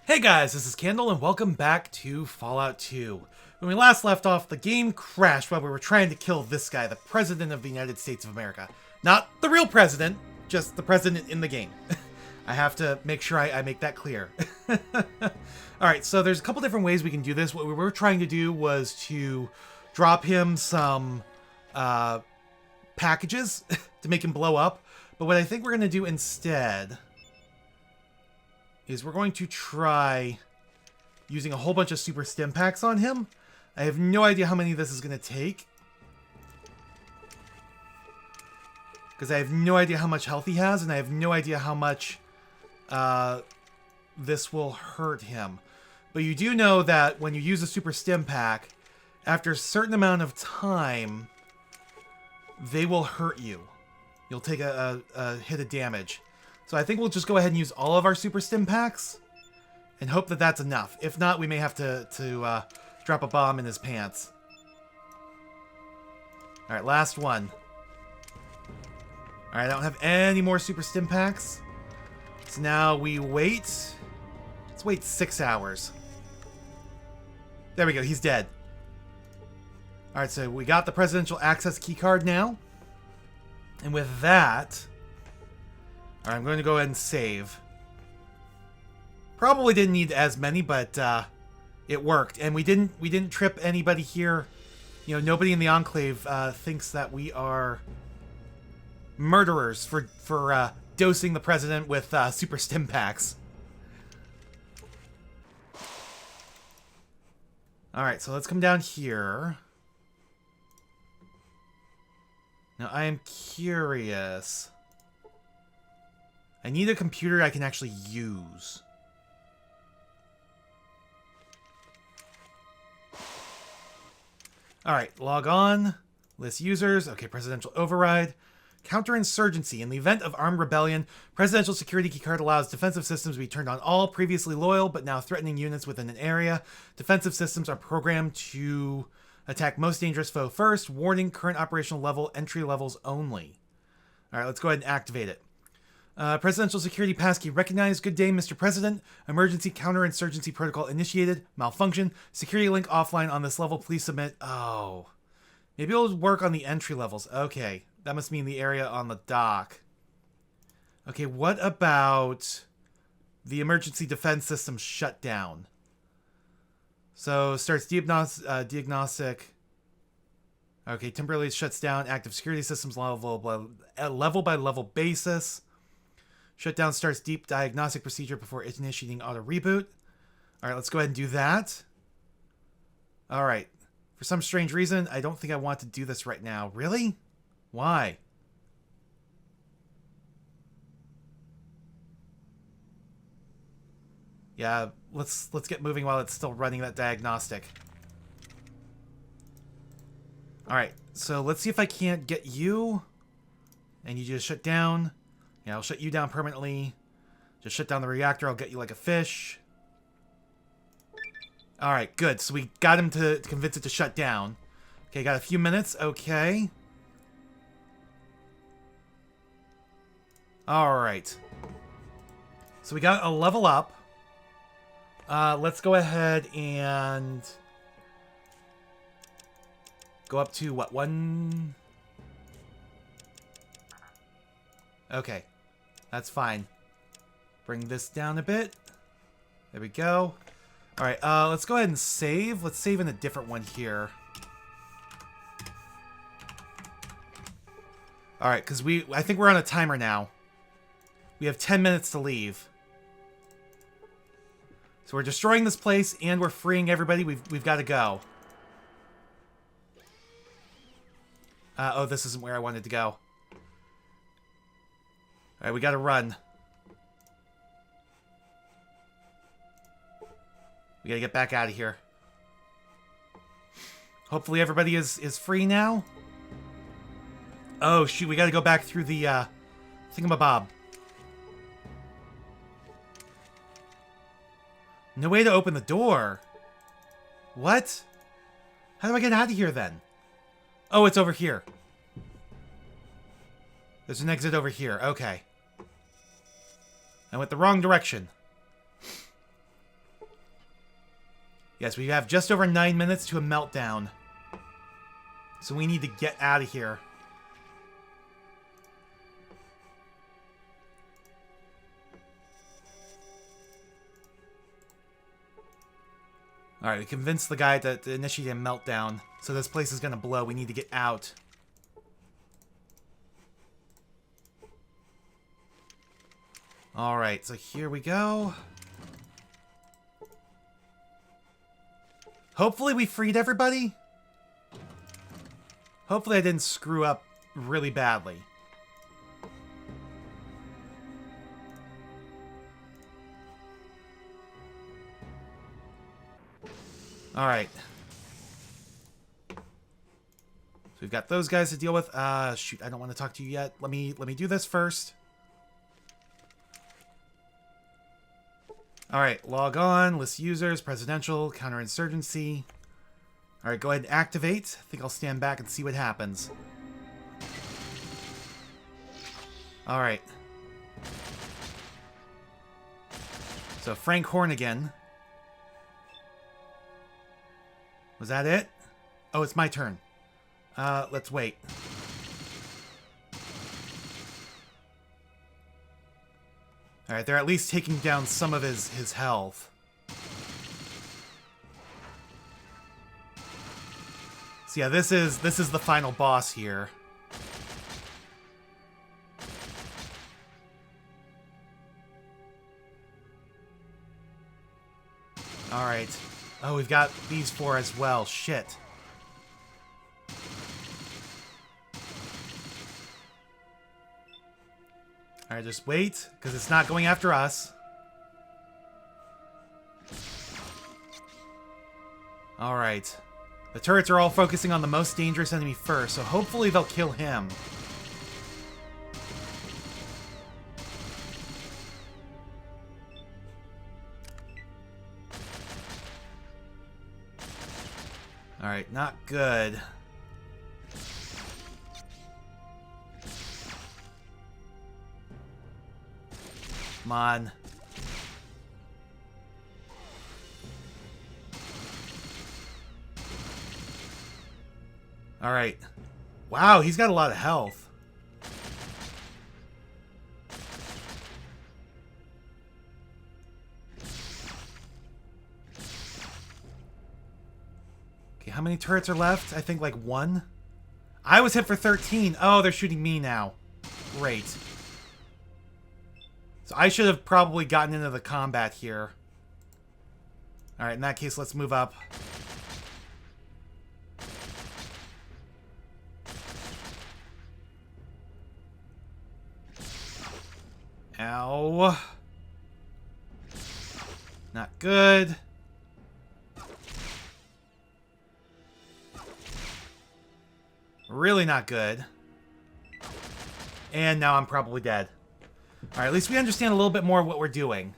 Hey guys, this is Candle and welcome back to Fallout 2. When we last left off, the game crashed while we were trying to kill this guy, the President of the United States of America. Not the real president, just the president in the game. I have to make sure I make that clear. Alright, so there's a couple different ways we can do this. What we were trying to do was to drop him some packages to make him blow up. But what I think we're going to do instead is we're going to try using a whole bunch of super stim packs on him. I have no idea how many this is going to take, because I have no idea how much health he has, and I have no idea how much this will hurt him. But you do know that when you use a super stim pack, after a certain amount of time, they will hurt you. You'll take a hit of damage. So I think we'll just go ahead and use all of our super stim packs and hope that that's enough. If not, we may have to drop a bomb in his pants. All right, last one. All right, I don't have any more super stim packs. So now we wait. Let's wait 6 hours. There we go, he's dead. All right, so we got the presidential access keycard now. And with that, all right, I'm going to go ahead and save. Probably didn't need as many, but it worked, and we didn't trip anybody here. You know, nobody in the Enclave thinks that we are murderers for dosing the president with super stim packs. All right, so let's come down here. Now I am curious. I need a computer I can actually use. Alright, log on. List users. Okay, presidential override. Counterinsurgency. In the event of armed rebellion, presidential security keycard allows defensive systems to be turned on all previously loyal but now threatening units within an area. Defensive systems are programmed to attack most dangerous foe first. Warning, current operational level, entry levels only. Alright, let's go ahead and activate it. Presidential security passkey recognized. Good day, Mr. President. Emergency counterinsurgency protocol initiated. Malfunction. Security link offline on this level. Please submit. Oh. Maybe it'll work on the entry levels. Okay. That must mean the area on the dock. Okay, what about the emergency defense system shut down? So, starts diagnostic. Okay, temporarily shuts down active security systems level by level basis. Shutdown starts deep diagnostic procedure before initiating auto reboot. All right, let's go ahead and do that. All right. For some strange reason, I don't think I want to do this right now. Really? Why? Yeah, let's get moving while it's still running that diagnostic. All right, so let's see if I can't get you. And you just shut down. Yeah, I'll shut you down permanently. Just shut down the reactor. I'll get you like a fish. Alright, good. So we got him to convince it to shut down. Okay, got a few minutes. Okay. Alright. So we got a level up. Let's go ahead and go up to, what, 1... Okay. That's fine. Bring this down a bit. There we go. Alright, let's go ahead and save. Let's save in a different one here. Alright, because I think we're on a timer now. We have 10 minutes to leave. So we're destroying this place, and we're freeing everybody. We've got to go. Oh, this isn't where I wanted to go. Alright, we gotta run. We gotta get back out of here. Hopefully everybody is free now. Oh, shoot, we gotta go back through the, thingamabob. No way to open the door. What? How do I get out of here, then? Oh, it's over here. There's an exit over here. Okay. I went the wrong direction. Yes, we have just over 9 minutes to a meltdown. So we need to get out of here. Alright, we convinced the guy to initiate a meltdown. So this place is gonna blow. We need to get out. Alright, so here we go. Hopefully we freed everybody. Hopefully I didn't screw up really badly. Alright. So we've got those guys to deal with. Shoot, I don't want to talk to you yet. Let me do this first. Alright, log on, list users, presidential, counterinsurgency. Alright, go ahead and activate. I think I'll stand back and see what happens. Alright. So Frank Horrigan. Was that it? Oh, it's my turn. Let's wait. Alright, they're at least taking down some of his health. So yeah, this is the final boss here. Alright. Oh, we've got these four as well. Shit. Alright, just wait, because it's not going after us. Alright. The turrets are all focusing on the most dangerous enemy first, so hopefully they'll kill him. Alright, not good. Come on. Alright. Wow, he's got a lot of health. Okay, how many turrets are left? I think like 1. I was hit for 13. Oh, they're shooting me now. Great. So I should have probably gotten into the combat here. Alright, in that case, let's move up. Ow. Not good. Really not good. And now I'm probably dead. Alright, at least we understand a little bit more of what we're doing.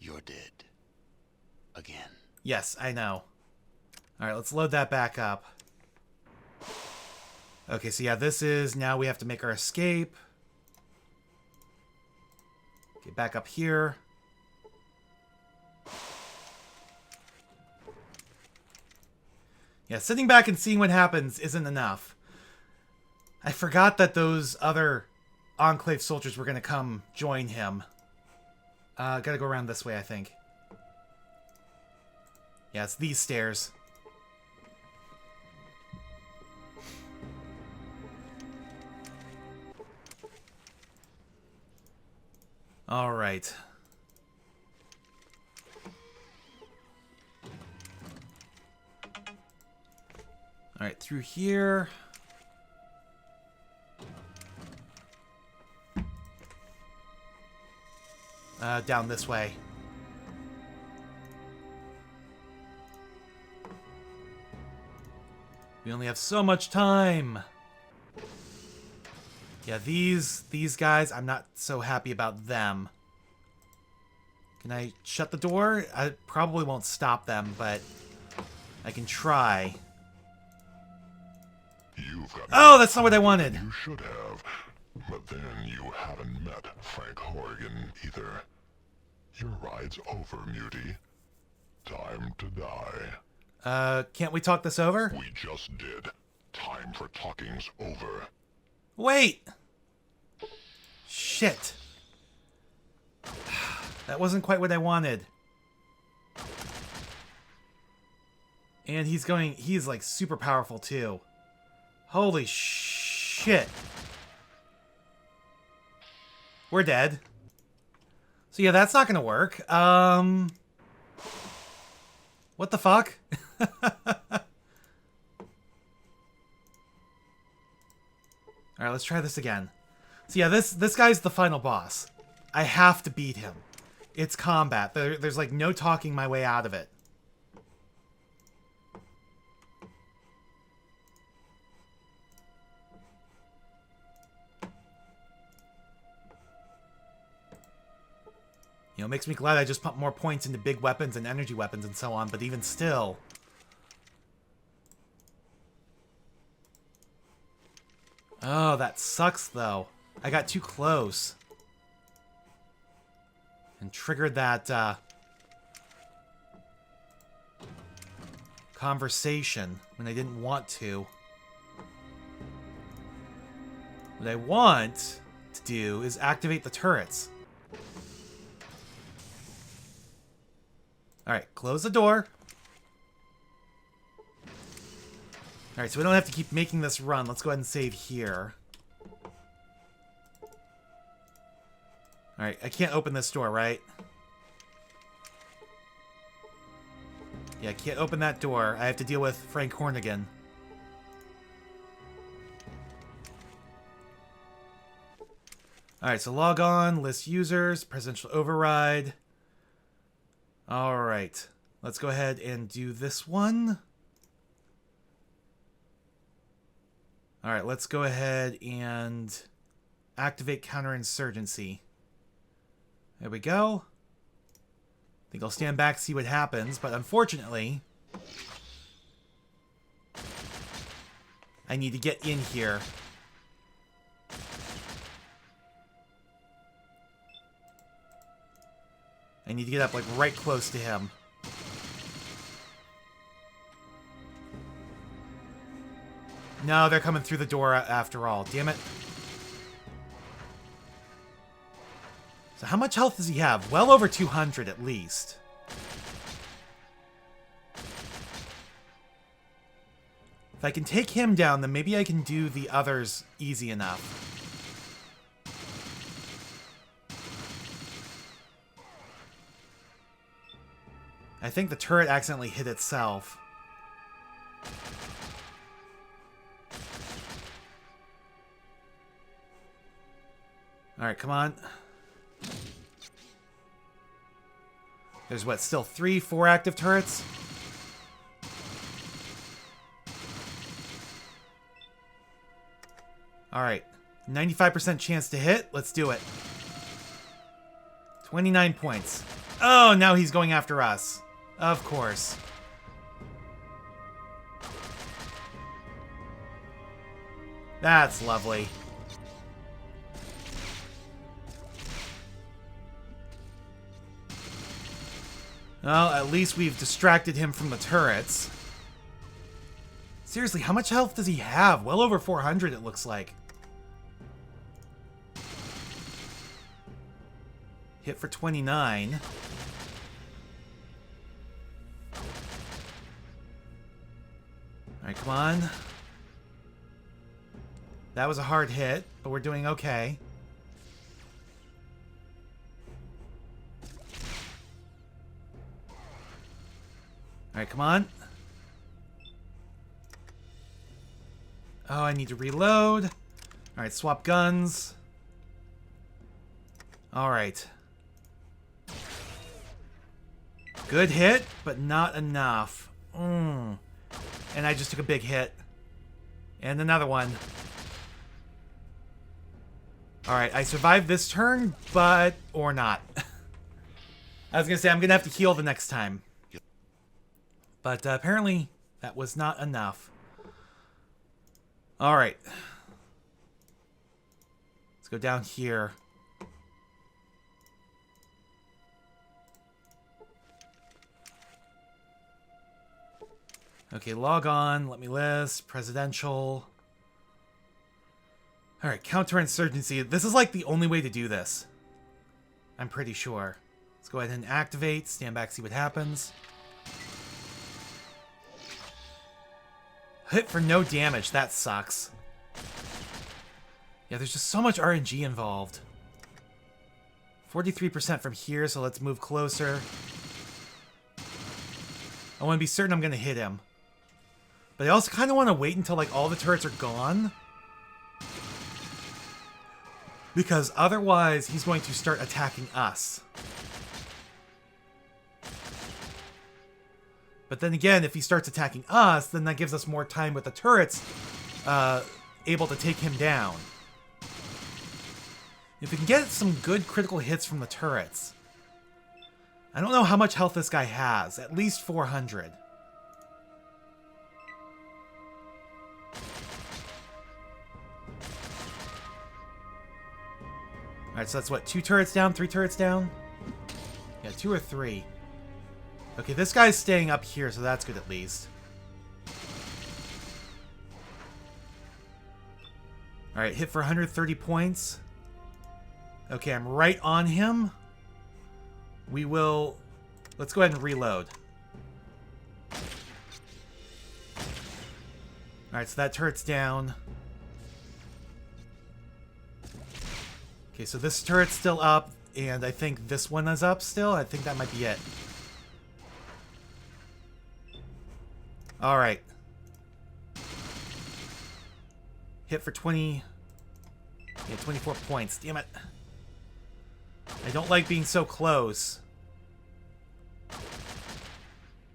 You're dead. Again. Yes, I know. Alright, let's load that back up. Okay, so yeah, this is... Now we have to make our escape. Get back up here. Yeah, sitting back and seeing what happens isn't enough. I forgot that those other Enclave soldiers were going to come join him. Gotta go around this way, I think. Yeah, it's these stairs. Alright. Alright, through here. Down this way. We only have so much time. Yeah, these guys, I'm not so happy about them. Can I shut the door? I probably won't stop them, but I can try. Oh, that's not what I wanted. You should have, but then you haven't met Frank Horrigan either. Your ride's over, Muty. Time to die. Can't we talk this over? We just did. Time for talking's over. Wait! Shit. That wasn't quite what I wanted. And he's like super powerful too. Holy shit. We're dead. So yeah, that's not gonna work. What the fuck? Alright, let's try this again. So yeah, this guy's the final boss. I have to beat him. It's combat. There's like no talking my way out of it. You know, it makes me glad I just pumped more points into big weapons and energy weapons and so on, but even still... Oh, that sucks, though. I got too close. And triggered that, conversation when I didn't want to. What I want to do is activate the turrets. Alright, close the door. Alright, so we don't have to keep making this run. Let's go ahead and save here. Alright, I can't open this door, right? Yeah, I can't open that door. I have to deal with Frank Horrigan. Alright, so log on, list users, presidential override. Alright, let's go ahead and do this one. Alright, let's go ahead and activate counterinsurgency. There we go. I think I'll stand back, see what happens, but unfortunately, I need to get in here. I need to get up, like, right close to him. No, they're coming through the door after all. Damn it. So how much health does he have? Well over 200 at least. If I can take him down, then maybe I can do the others easy enough. I think the turret accidentally hit itself. Alright, come on. There's what, still 4 active turrets? Alright. 95% chance to hit. Let's do it. 29 points. Oh, now he's going after us. Of course. That's lovely. Well, at least we've distracted him from the turrets. Seriously, how much health does he have? Well over 400, it looks like. Hit for 29. Alright, come on. That was a hard hit, but we're doing okay. Alright, come on. Oh, I need to reload. Alright, swap guns. Alright. Good hit, but not enough. And I just took a big hit. And another one. Alright, I survived this turn, but... or not. I was gonna say, I'm gonna have to heal the next time. But apparently, that was not enough. Alright. Let's go down here. Okay, log on. Let me list. Presidential. Alright, counterinsurgency. This is like the only way to do this. I'm pretty sure. Let's go ahead and activate. Stand back, see what happens. Hit for no damage. That sucks. Yeah, there's just so much RNG involved. 43% from here, so let's move closer. I want to be certain I'm going to hit him. But I also kind of want to wait until like all the turrets are gone. Because otherwise, he's going to start attacking us. But then again, if he starts attacking us, then that gives us more time with the turrets able to take him down. If we can get some good critical hits from the turrets. I don't know how much health this guy has. At least 400. Alright, so that's what? 2 turrets down? 3 turrets down? Yeah, 2 or 3. Okay, this guy's staying up here, so that's good at least. Alright, hit for 130 points. Okay, I'm right on him. We will... Let's go ahead and reload. Alright, so that turret's down. Okay, so this turret's still up, and I think this one is up still. I think that might be it. Alright. Hit for 20... Yeah, 24 points. Damn it. I don't like being so close.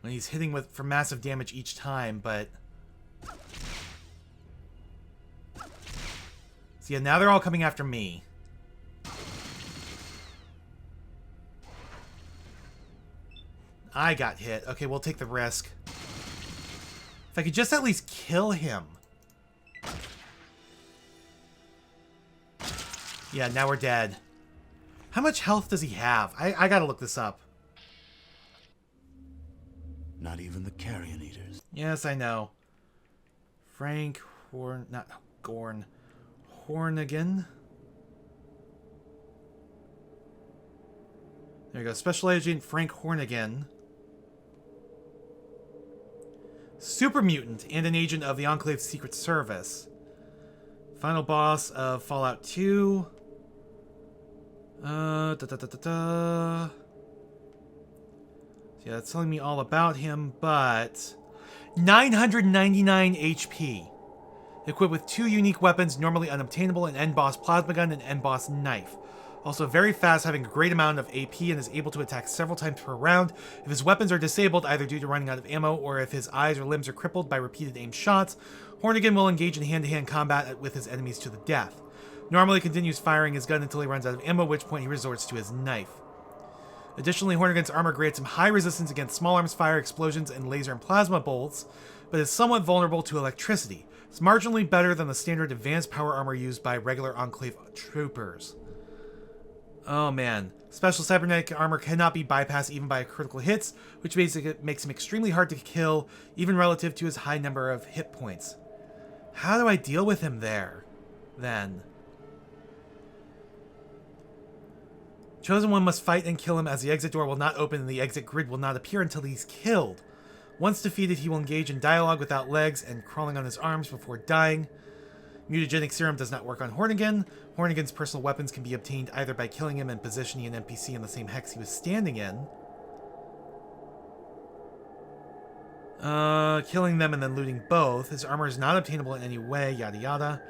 When he's hitting with for massive damage each time, but... So yeah, now they're all coming after me. I got hit. Okay, we'll take the risk. If I could just at least kill him. Yeah, now we're dead. How much health does he have? I gotta look this up. Not even the carrion eaters. Yes, I know. Frank Horn... Not Gorn. Horrigan. There you go. Special Agent Frank Horrigan. Super mutant and an agent of the Enclave's Secret Service. Final boss of Fallout 2. So yeah, that's telling me all about him, but 999 HP. Equipped with 2 unique weapons normally unobtainable, an end-boss plasma gun and end-boss knife. Also very fast, having a great amount of AP, and is able to attack several times per round. If his weapons are disabled, either due to running out of ammo or if his eyes or limbs are crippled by repeated aimed shots, Horrigan will engage in hand-to-hand combat with his enemies to the death. Normally continues firing his gun until he runs out of ammo, at which point he resorts to his knife. Additionally, Horrigan's armor grants him high resistance against small arms fire, explosions, and laser and plasma bolts, but is somewhat vulnerable to electricity. It's marginally better than the standard advanced power armor used by regular Enclave troopers. Oh man. Special cybernetic armor cannot be bypassed even by critical hits, which basically makes him extremely hard to kill, even relative to his high number of hit points. How do I deal with him there, then? Chosen One must fight and kill him, as the exit door will not open and the exit grid will not appear until he's killed. Once defeated, he will engage in dialogue without legs and crawling on his arms before dying. Mutagenic serum does not work on Horrigan. Horrigan's personal weapons can be obtained either by killing him and positioning an NPC in the same hex he was standing in. Killing them and then looting both. His armor is not obtainable in any way, yada yada.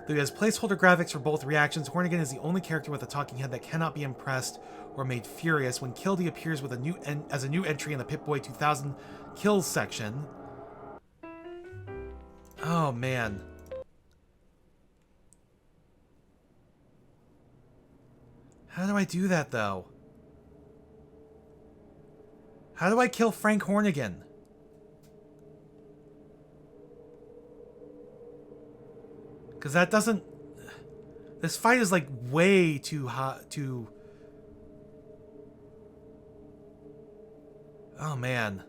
Though he has placeholder graphics for both reactions, Horrigan is the only character with a talking head that cannot be impressed or made furious. When killed, he appears with as a new entry in the Pip-Boy 2000 kills section. Oh man. How do I do that, though? How do I kill Frank Horrigan? Because that doesn't... This fight is, like, way too hot, too... Oh, man.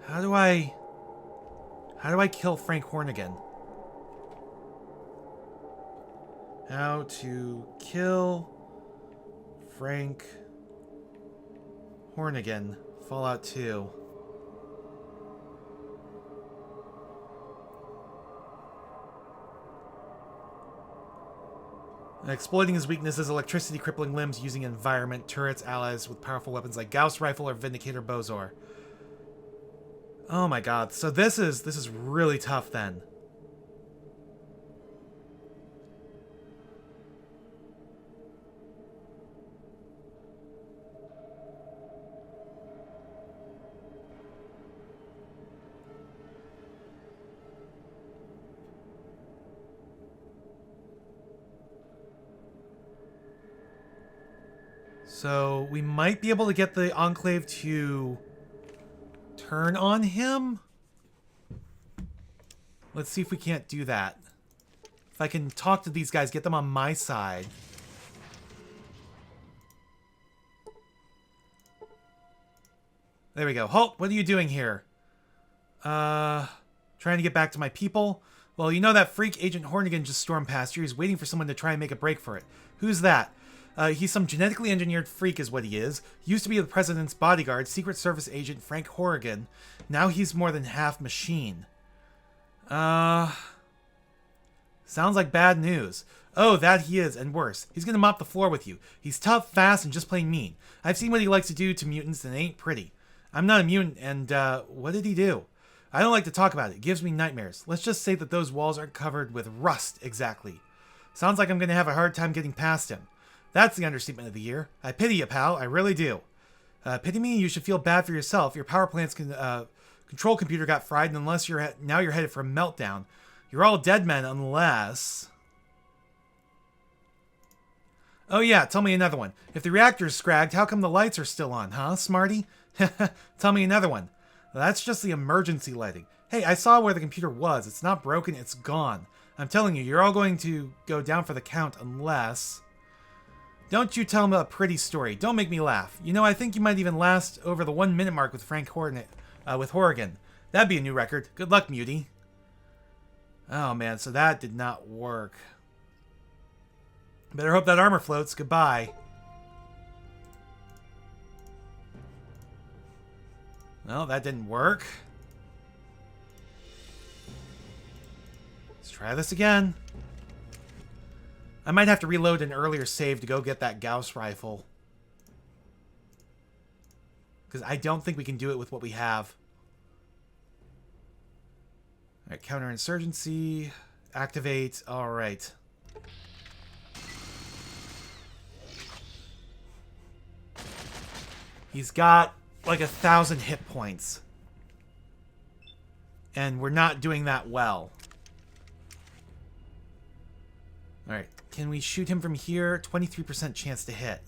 How do I kill Frank Horrigan? How to kill Frank Horrigan, Fallout 2. Exploiting his weaknesses, electricity crippling limbs using environment, turrets, allies with powerful weapons like Gauss Rifle or Vindicator Bozor. Oh my god, so this is really tough then. So we might be able to get the Enclave to turn on him. Let's see if we can't do that. If I can talk to these guys, get them on my side. There we go. Halt! What are you doing here? Trying to get back to my people? Well, you know that freak Agent Horrigan just stormed past here. He's waiting for someone to try and make a break for it. Who's that? He's some genetically engineered freak is what he is. Used to be the president's bodyguard, Secret Service agent Frank Horrigan. Now he's more than half machine. Sounds like bad news. Oh, that he is, and worse. He's gonna mop the floor with you. He's tough, fast, and just plain mean. I've seen what he likes to do to mutants, and it ain't pretty. I'm not a mutant, and, what did he do? I don't like to talk about it. It gives me nightmares. Let's just say that those walls aren't covered with rust, exactly. Sounds like I'm gonna have a hard time getting past him. That's the understatement of the year. I pity you, pal. I really do. Pity me? You should feel bad for yourself. Your power plant's control computer got fried, and unless now you're headed for a meltdown. You're all dead men unless... Oh yeah, tell me another one. If the reactor's scragged, how come the lights are still on, huh, smarty? Tell me another one. Well, that's just the emergency lighting. Hey, I saw where the computer was. It's not broken, it's gone. I'm telling you, you're all going to go down for the count unless... Don't you tell me a pretty story. Don't make me laugh. You know, I think you might even last over the 1 minute mark with with Horrigan. That'd be a new record. Good luck, Mutie. Oh man, so that did not work. Better hope that armor floats. Goodbye. Well, that didn't work. Let's try this again. I might have to reload an earlier save to go get that Gauss rifle. Because I don't think we can do it with what we have. Alright, counterinsurgency. Activate. Alright. He's got like 1,000 hit points. And we're not doing that well. Alright. Can we shoot him from here? 23% chance to hit.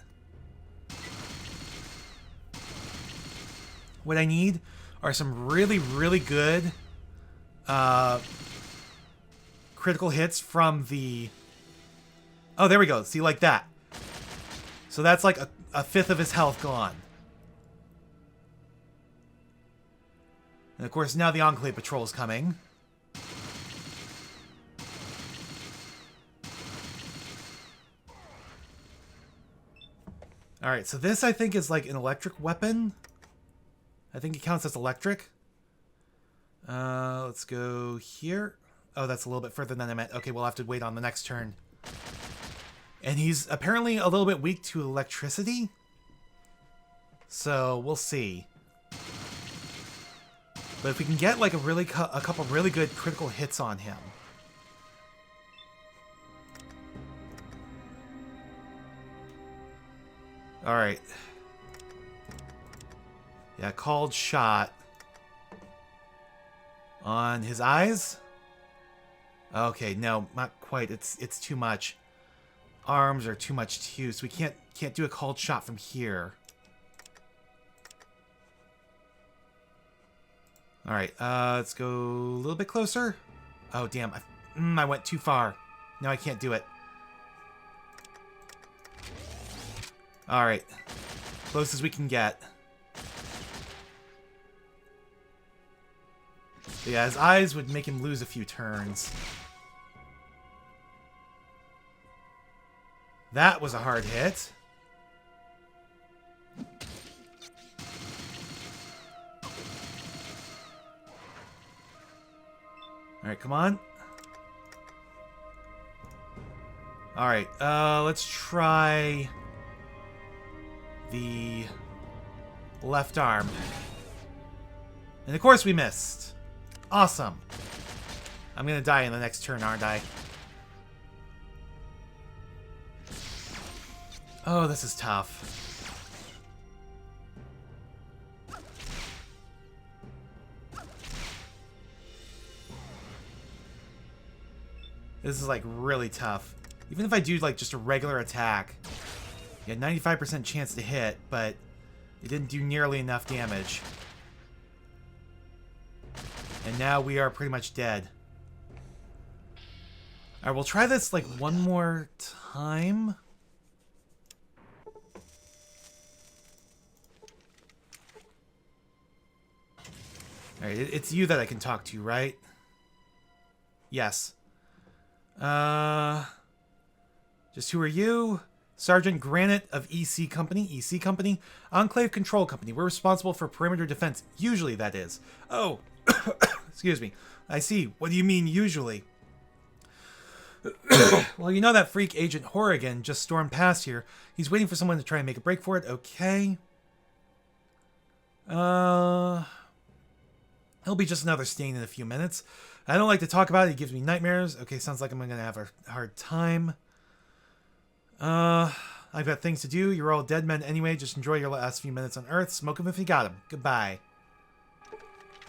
What I need are some really, really good critical hits from the... Oh, there we go. See, like that. So that's like a fifth of his health gone. And of course, now the Enclave Patrol is coming. Alright, so this I think is like an electric weapon. I think it counts as electric. Let's go here. Oh, that's a little bit further than I meant. Okay, we'll have to wait on the next turn. And he's apparently a little bit weak to electricity. So, we'll see. But if we can get like a couple really good critical hits on him. Alright. Yeah, called shot. On his eyes? Okay, no, not quite. It's too much. Arms are too much too, so we can't do a called shot from here. Alright, let's go a little bit closer. Oh, damn. I went too far. No, I can't do it. Alright. Close as we can get. But yeah, his eyes would make him lose a few turns. That was a hard hit. Alright, come on. Alright, let's try the left arm. And of course we missed. Awesome. I'm gonna die in the next turn, aren't I? Oh, this is tough. This is, like, really tough. Even if I do, like, just a regular attack. You had 95% chance to hit, but it didn't do nearly enough damage. And now we are pretty much dead. Alright, we'll try this, like, one more time. Alright, it's you that I can talk to, right? Yes. Just who are you? Sergeant Granite of EC Company. EC Company? Enclave Control Company. We're responsible for perimeter defense. Usually, that is. Oh, excuse me. I see. What do you mean, usually? Well, you know that freak Agent Horrigan just stormed past here. He's waiting for someone to try and make a break for it. Okay. He'll be just another stain in a few minutes. I don't like to talk about it. He gives me nightmares. Okay, sounds like I'm going to have a hard time. I've got things to do. You're all dead men anyway. Just enjoy your last few minutes on Earth. Smoke them if you got them. Goodbye.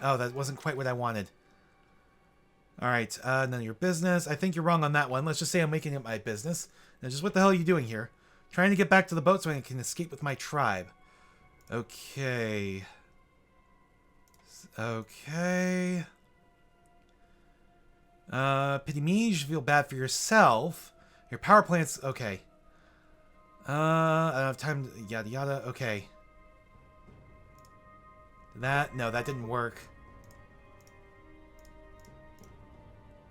Oh, that wasn't quite what I wanted. Alright, none of your business. I think you're wrong on that one. Let's just say I'm making it my business. Now, just what the hell are you doing here? Trying to get back to the boat so I can escape with my tribe. Okay. Okay. Pity me, you should feel bad for yourself. Your power plant's... Okay. I don't have time to... Yada yada. Okay. No, that didn't work.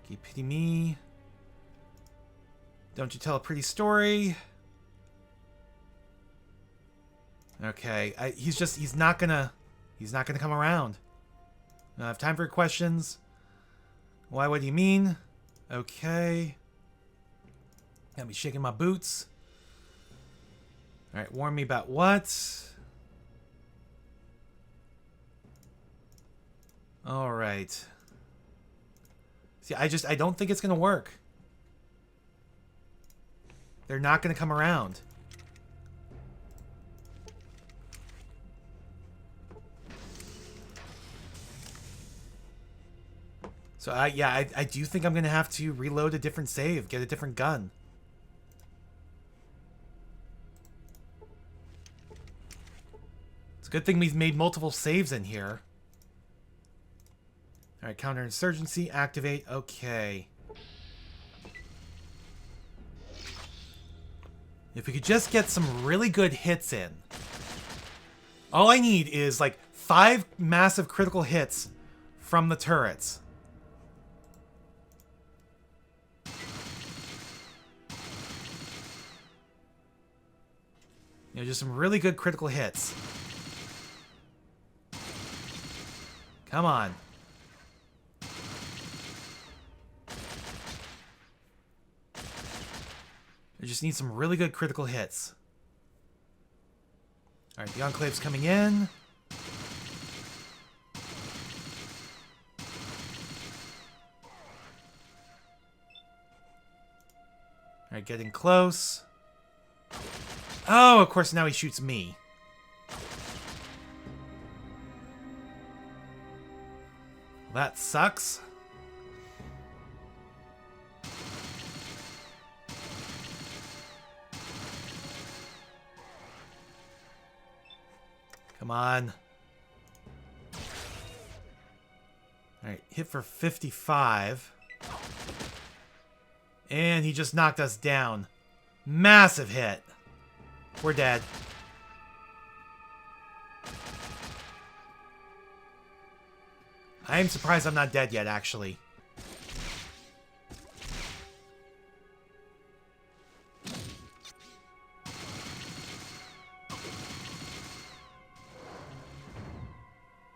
Okay, pity me. Don't you tell a pretty story. Okay, he's not gonna come around. I don't have time for questions. Why, what do you mean? Okay. Got me shaking my boots. Alright, warn me about what? Alright. See, I don't think it's gonna work. They're not gonna come around. So, I do think I'm going to have to reload a different save, get a different gun. It's a good thing we've made multiple saves in here. Alright, counterinsurgency, activate, okay. If we could just get some really good hits in. All I need is, like, 5 massive critical hits from the turrets. You know, just some really good critical hits. Come on. I just need some really good critical hits. Alright, the Enclave's coming in. Alright, getting close. Oh, of course, now he shoots me. That sucks. Come on. Alright, hit for 55. And he just knocked us down. Massive hit. We're dead. I am surprised I'm not dead yet, actually.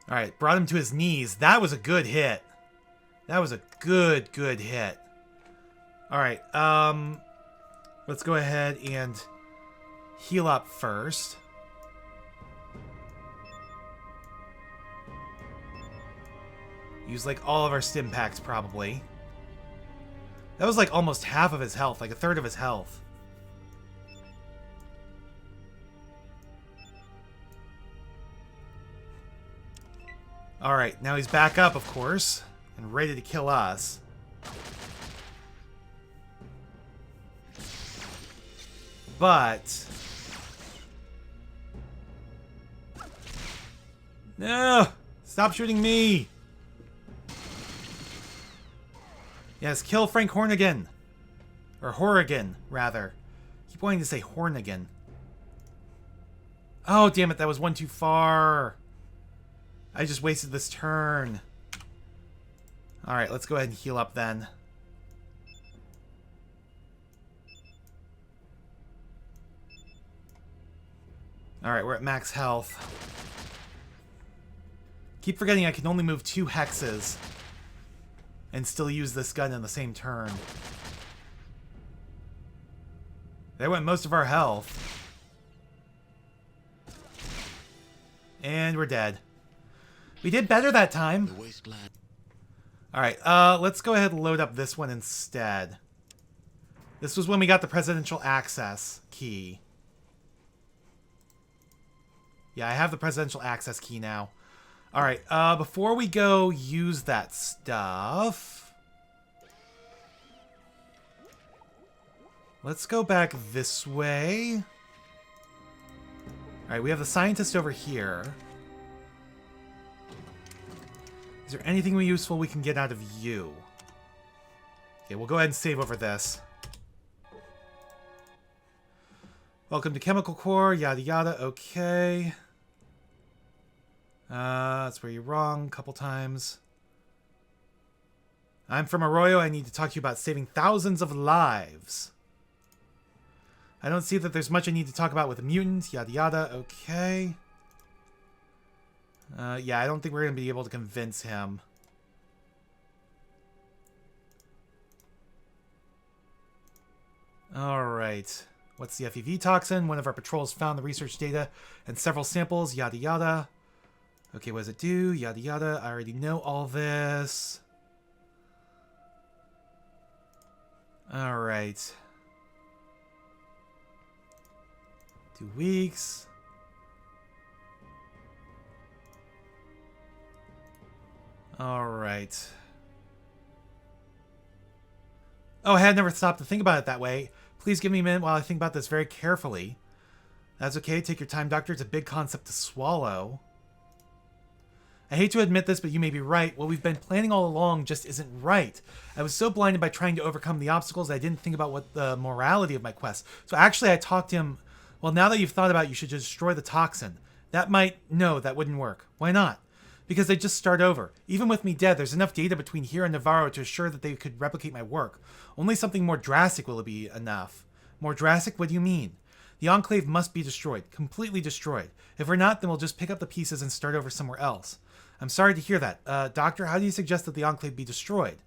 Alright, brought him to his knees. That was a good hit. That was a good hit. Alright, let's go ahead and heal up first. Use, like, all of our stim packs, probably. That was, like, almost half of his health. Like, a third of his health. Alright, now he's back up, of course. And ready to kill us. But... no! Stop shooting me! Yes, kill Frank Horrigan. Or Horrigan, rather. I keep wanting to say Horrigan. Oh, damn it, that was one too far. I just wasted this turn. Alright, let's go ahead and heal up then. Alright, we're at max health. Keep forgetting I can only move 2 hexes. And still use this gun in the same turn. There went most of our health. And we're dead. We did better that time. Alright, let's go ahead and load up this one instead. This was when we got the presidential access key. Yeah, I have the presidential access key now. Alright, before we go use that stuff... let's go back this way. Alright, we have the scientist over here. Is there anything useful we can get out of you? Okay, we'll go ahead and save over this. Welcome to Chemical Core, yada yada, okay. That's where you're wrong a couple times. I'm from Arroyo. I need to talk to you about saving thousands of lives. I don't see that there's much I need to talk about with a mutant, yada yada, okay. Yeah, I don't think we're going to be able to convince him. Alright. What's the FEV Toxin? One of our patrols found the research data and several samples, yada yada. Okay, what does it do? Yada yada. I already know all this. Alright. 2 weeks. Alright. Oh, I had never stopped to think about it that way. Please give me a minute while I think about this very carefully. That's okay. Take your time, Doctor. It's a big concept to swallow. I hate to admit this, but you may be right. What we've been planning all along just isn't right. I was so blinded by trying to overcome the obstacles, I didn't think about what the morality of my quest. So actually, I talked to him. Well, now that you've thought about it, you should just destroy the toxin. That might... no, that wouldn't work. Why not? Because they just start over. Even with me dead, there's enough data between here and Navarro to assure that they could replicate my work. Only something more drastic will be enough. More drastic? What do you mean? The Enclave must be destroyed. Completely destroyed. If we're not, then we'll just pick up the pieces and start over somewhere else. I'm sorry to hear that. Doctor, how do you suggest that the Enclave be destroyed?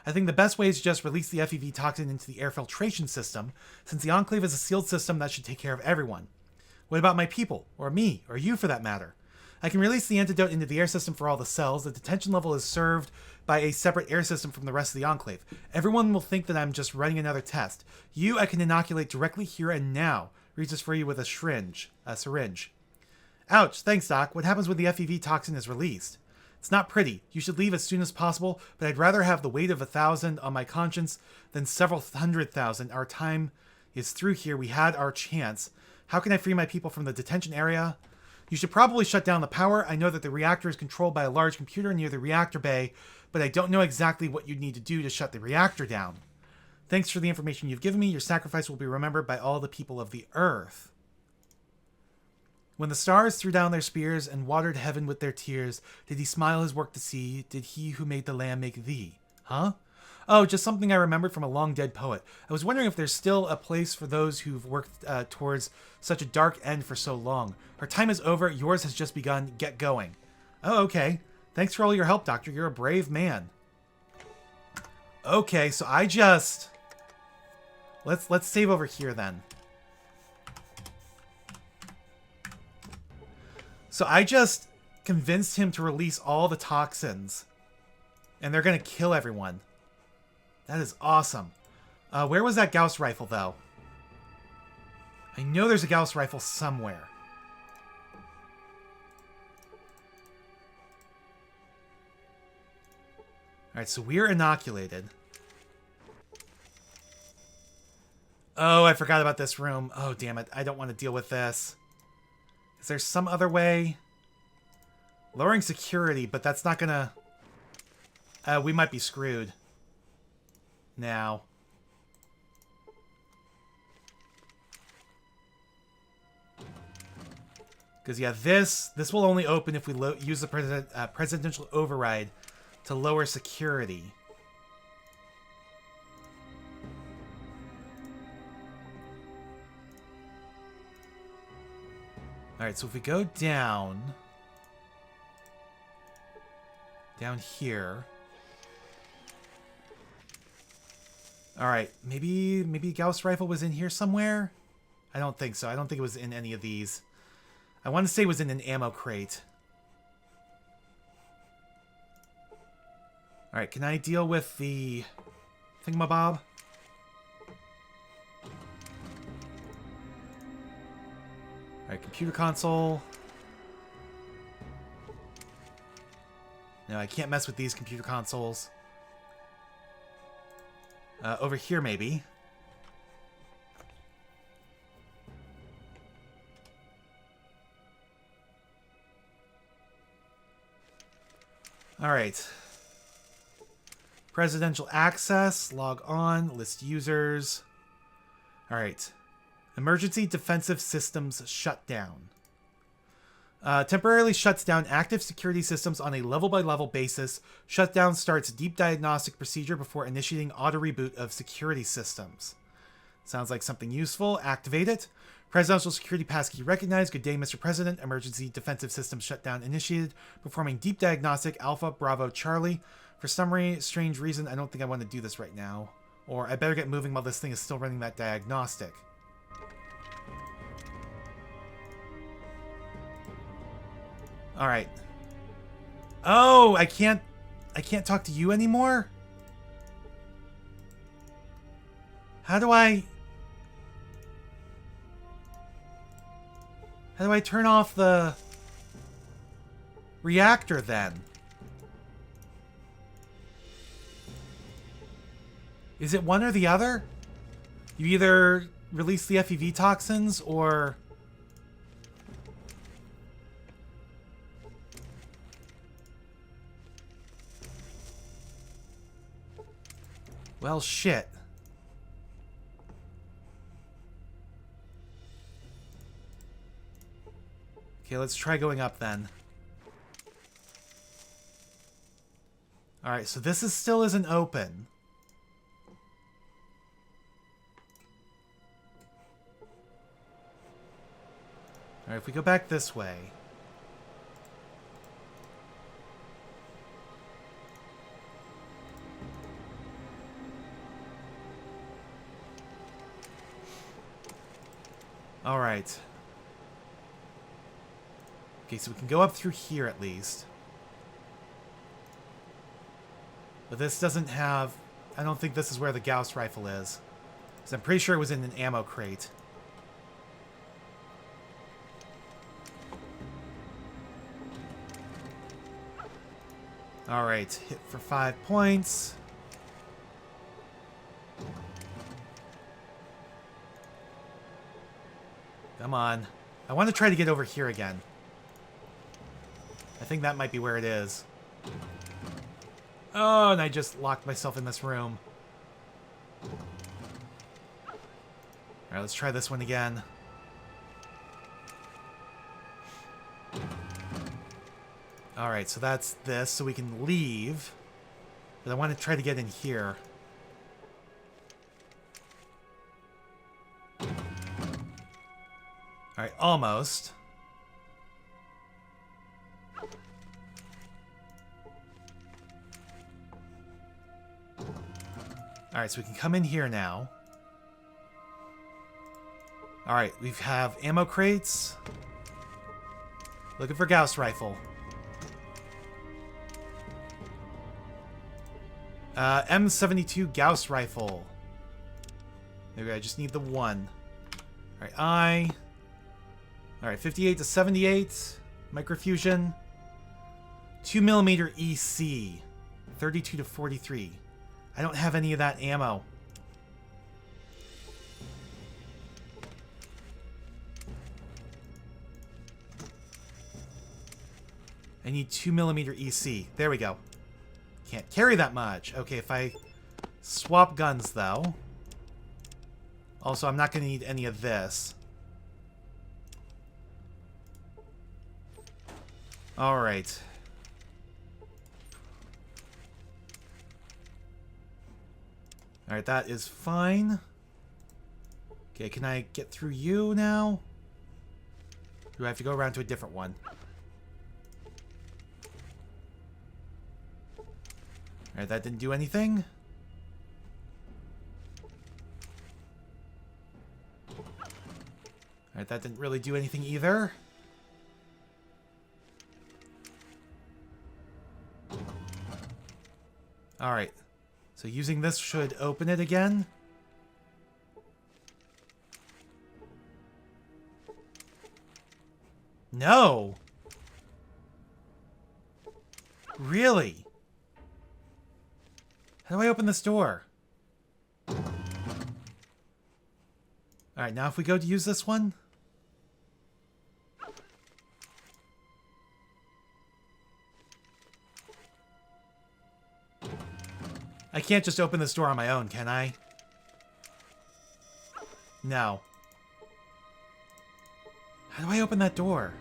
I think the best way is to just release the FEV Toxin into the air filtration system, since the Enclave is a sealed system that should take care of everyone. What about my people? Or me? Or you, for that matter? I can release the antidote into the air system for all the cells. The detention level is served by a separate air system from the rest of the Enclave. Everyone will think that I'm just running another test. You, I can inoculate directly here and now. Reaches for you with a syringe. Ouch, thanks, Doc. What happens when the FEV Toxin is released? It's not pretty. You should leave as soon as possible, but I'd rather have the weight of 1,000 on my conscience than several 100,000. Our time is through here. We had our chance. How can I free my people from the detention area? You should probably shut down the power. I know that the reactor is controlled by a large computer near the reactor bay, but I don't know exactly what you'd need to do to shut the reactor down. Thanks for the information you've given me. Your sacrifice will be remembered by all the people of the Earth. When the stars threw down their spears and watered heaven with their tears, did he smile his work to see? Did he who made the lamb make thee? Huh? Oh, just something I remembered from a long dead poet. I was wondering if there's still a place for those who've worked towards such a dark end for so long. Our time is over. Yours has just begun. Get going. Oh, okay. Thanks for all your help, Doctor. You're a brave man. Okay, so I just... Let's save over here then. So I just convinced him to release all the toxins. And they're going to kill everyone. That is awesome. Where was that Gauss rifle, though? I know there's a Gauss rifle somewhere. Alright, so we're inoculated. Oh, I forgot about this room. Oh, damn it. I don't want to deal with this. Is there some other way? Lowering security, but that's not gonna... we might be screwed. Now. Because, yeah, this will only open if we use the presidential override to lower security. Alright, so if we go down here. Alright, maybe Gauss rifle was in here somewhere? I don't think so. I don't think it was in any of these. I want to say it was in an ammo crate. Alright, can I deal with the thingamabob? Alright, computer console. No, I can't mess with these computer consoles. Over here, maybe. Alright. Presidential access. Log on. List users. Alright. Emergency defensive systems shutdown. Temporarily shuts down active security systems on a level-by-level basis. Shutdown starts deep diagnostic procedure before initiating auto-reboot of security systems. Sounds like something useful. Activate it. Presidential security passkey recognized. Good day, Mr. President. Emergency defensive systems shutdown initiated. Performing deep diagnostic. Alpha, Bravo, Charlie. For some strange reason, I don't think I want to do this right now. Or I better get moving while this thing is still running that diagnostic. Alright. Oh, I can't talk to you anymore? How do I turn off the reactor then? Is it one or the other? You either release the FEV toxins or... Well, shit. Okay, let's try going up then. Alright, so this still isn't open. Alright, if we go back this way... Alright. Okay, so we can go up through here at least. But this doesn't have... I don't think this is where the Gauss rifle is. Because I'm pretty sure it was in an ammo crate. Alright, hit for 5 points. Come on. I want to try to get over here again. I think that might be where it is. Oh, and I just locked myself in this room. Alright, let's try this one again. Alright, so that's this, so we can leave. But I want to try to get in here. Alright, almost. Alright, so we can come in here now. Alright, we have ammo crates. Looking for Gauss rifle. M72 Gauss rifle. There we go, I just need the one. Alright, Alright, 58 to 78. Microfusion. 2mm EC. 32 to 43. I don't have any of that ammo. I need 2mm EC. There we go. Can't carry that much. Okay, if I swap guns, though. Also, I'm not going to need any of this. Alright. Alright, that is fine. Okay, can I get through you now? Or do I have to go around to a different one? Alright, that didn't do anything. Alright, that didn't really do anything either. Alright. So using this should open it again. No! Really? How do I open this door? Alright, now if we go to use this one... I can't just open this door on my own, can I? No. How do I open that door?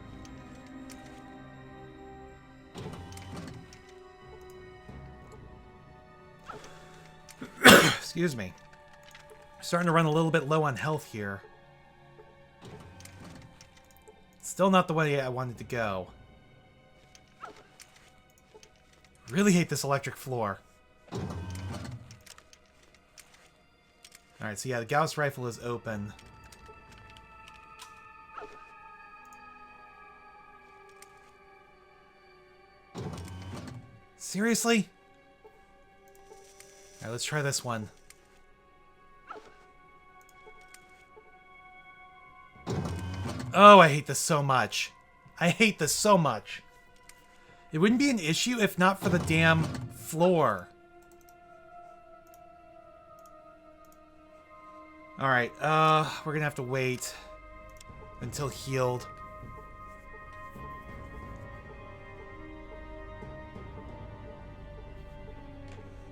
Excuse me. Starting to run a little bit low on health here. Still not the way I wanted to go. Really hate this electric floor. Alright, so yeah, the Gauss rifle is open. Seriously? Alright, let's try this one. Oh, I hate this so much. I hate this so much. It wouldn't be an issue if not for the damn floor. Alright, we're gonna have to wait until healed.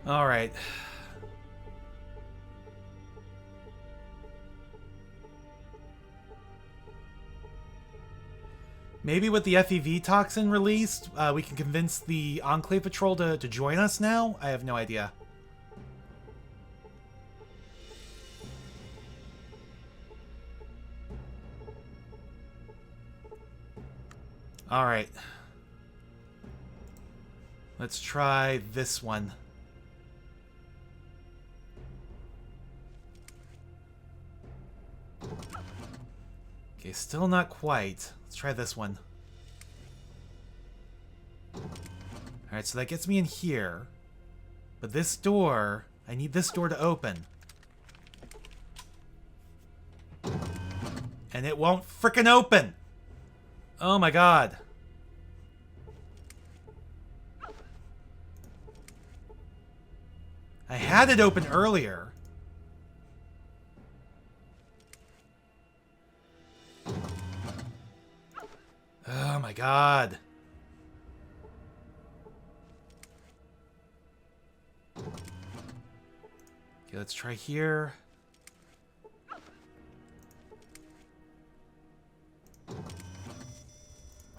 Alright. Maybe with the FEV Toxin released, we can convince the Enclave Patrol to join us now? I have no idea. Alright. Let's try this one. Okay, still not quite. Let's try this one. Alright, so that gets me in here. But this door, I need this door to open. And it won't frickin' open! Oh my god. I had it open earlier. Oh my god. Okay, let's try here.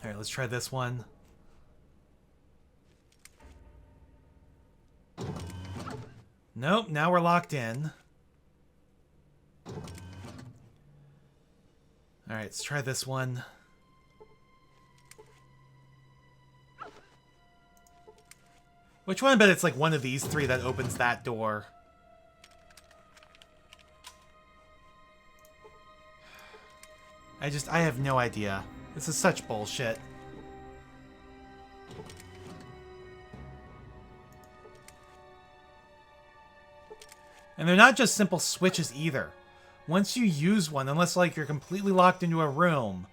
Alright, let's try this one. Nope, now we're locked in. Alright, let's try this one. Which one? I bet it's like one of these three that opens that door. I have no idea. This is such bullshit. And they're not just simple switches either. Once you use one, unless like you're completely locked into a room,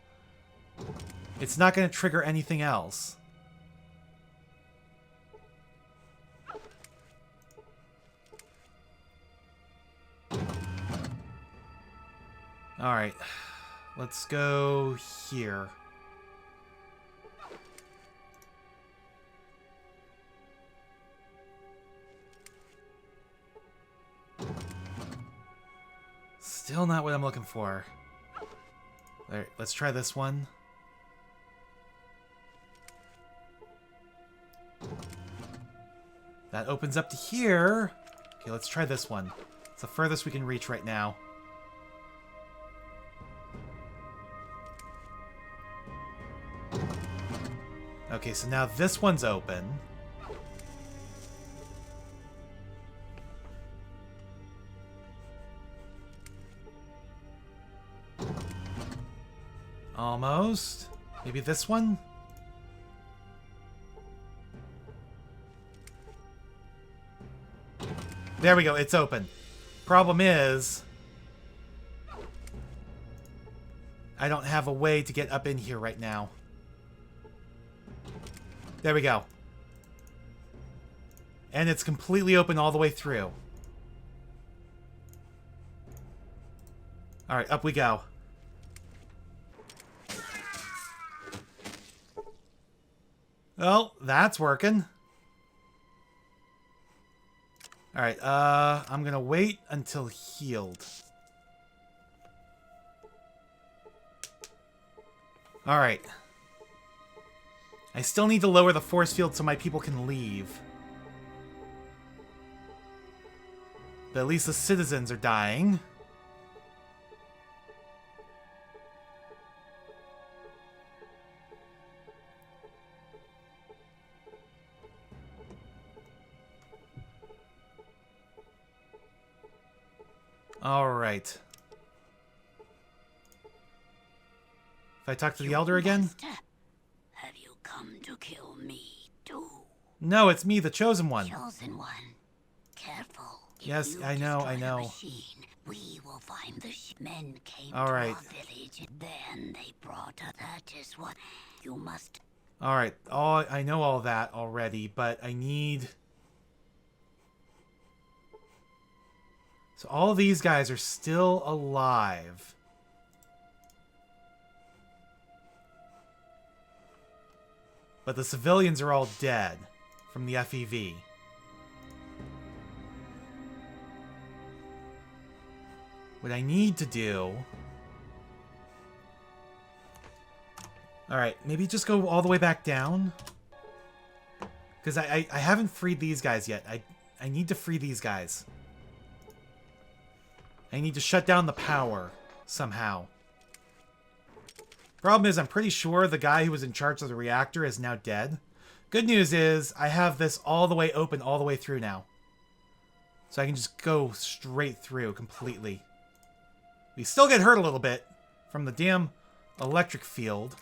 it's not going to trigger anything else. Alright. Let's go here. Still not what I'm looking for. Alright, let's try this one. That opens up to here. Okay, let's try this one. It's the furthest we can reach right now. Okay, so now this one's open. Almost. Maybe this one? There we go, it's open. Problem is, I don't have a way to get up in here right now. There we go. And it's completely open all the way through. Alright, up we go. Well, that's working. Alright, I'm gonna wait until healed. Alright. I still need to lower the force field so my people can leave. But at least the citizens are dying. Alright. If I talk to the Elder again? Have you come to kill me too? No, it's me, the Chosen One. Chosen One. Careful. If Yes, you I know, destroy I the know. machine, we will find the men came All to right. our village. Then they brought us. That is what you must. Alright, I know all that already, but I need... So all of these guys are still alive. But the civilians are all dead from the FEV. What I need to do... Alright, maybe just go all the way back down. Because I haven't freed these guys yet. I need to free these guys. I need to shut down the power somehow. Problem is, I'm pretty sure the guy who was in charge of the reactor is now dead. Good news is, I have this all the way open, all the way through now. So I can just go straight through completely. We still get hurt a little bit from the damn electric field.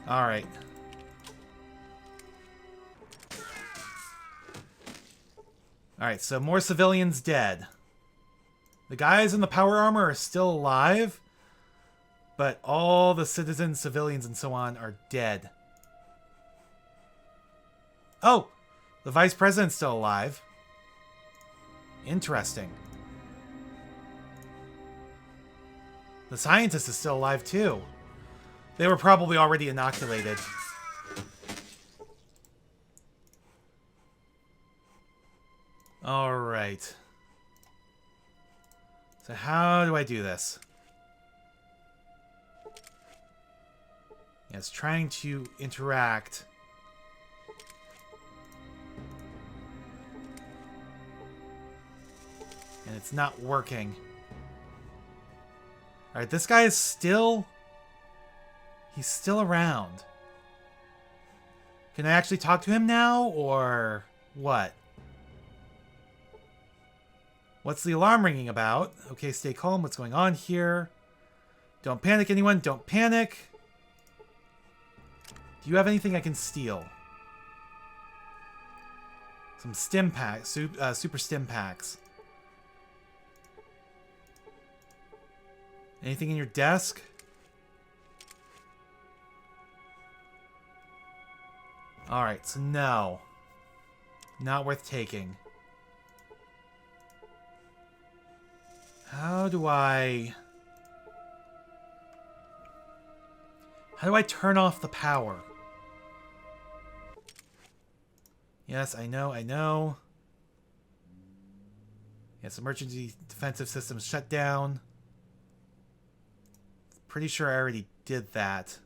Alright. Alright, so more civilians dead. The guys in the power armor are still alive, but all the citizens, civilians, and so on are dead. Oh! The vice president's still alive. Interesting. The scientist is still alive, too. They were probably already inoculated. Alright. So how do I do this? Yeah, it's trying to interact And it's not working. Alright, this guy is still... He's still around. Can I actually talk to him now, or what? What's the alarm ringing about? Okay, stay calm. What's going on here? Don't panic, anyone. Don't panic. Do you have anything I can steal? Some stim packs, super stim packs. Anything in your desk? Alright, so no. Not worth taking. How do I turn off the power? Yes, I know, I know. Yes, emergency defensive systems shut down. Pretty sure I already did that.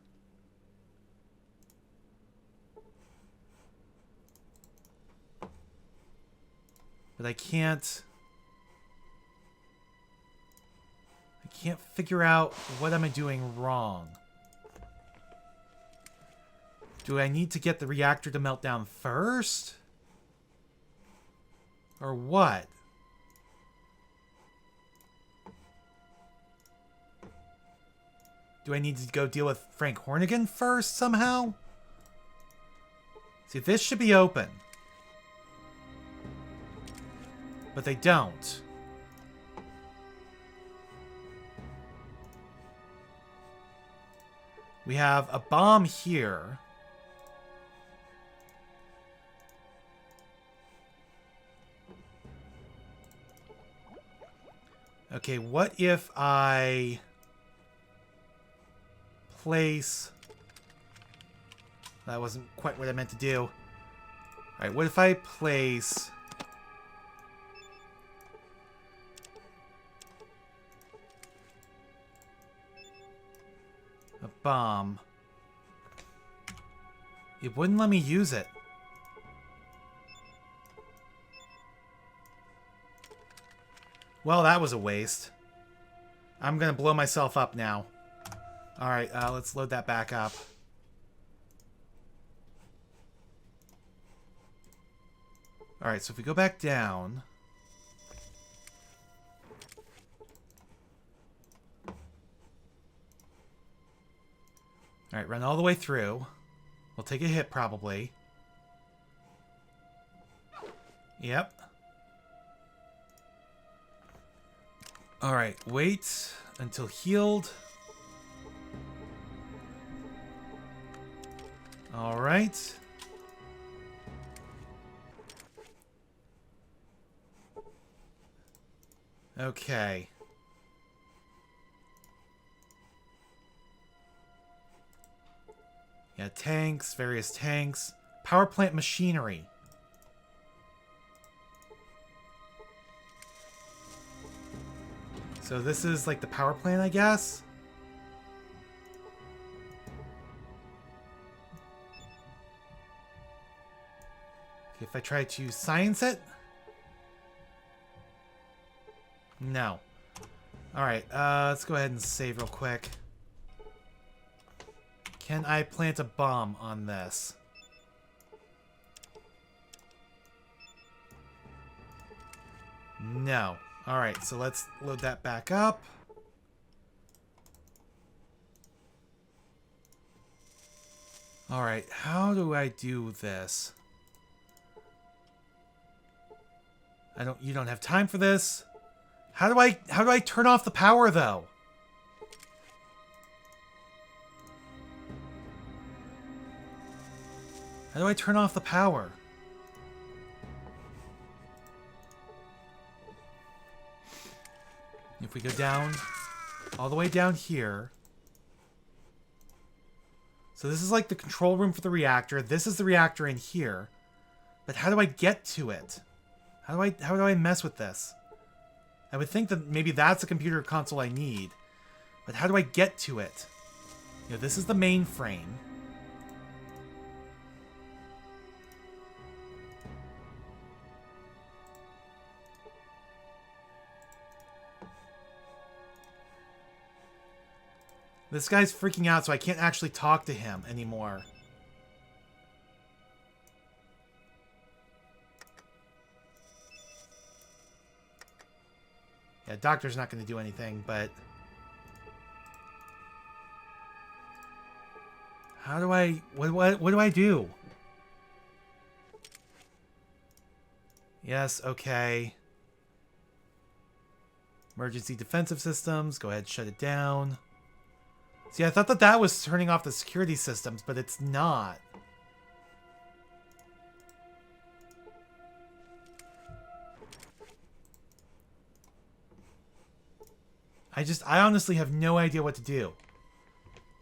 But I can't figure out what am I doing wrong. Do I need to get the reactor to melt down first? Or what? Do I need to go deal with Frank Horrigan first somehow? See, this should be open. But they don't. We have a bomb here. Okay, what if I place... That wasn't quite what I meant to do. Alright, what if I place... a bomb? It wouldn't let me use it. Well, that was a waste. I'm gonna blow myself up now. Alright, let's load that back up. Alright, so if we go back down... Alright, run all the way through. We'll take a hit, probably. Yep. Alright, wait until healed. Alright. Okay. Yeah, tanks, various tanks. Power plant machinery. So this is like the power plant, I guess? Okay, if I try to science it? No. Alright, let's go ahead and save real quick. Can I plant a bomb on this? No. Alright, so let's load that back up. Alright, how do I do this? You don't have time for this. How do I turn off the power though? How do I turn off the power? If we go down, all the way down here. So this is like the control room for the reactor. This is the reactor in here. But how do I get to it? How do I mess with this? I would think that maybe that's a computer console I need. But how do I get to it? You know, this is the mainframe. This guy's freaking out, so I can't actually talk to him anymore. Yeah, doctor's not going to do anything, but... How do I... What do I do? Yes, okay. Emergency defensive systems. Go ahead, shut it down. See, I thought that that was turning off the security systems, but it's not. I honestly have no idea what to do.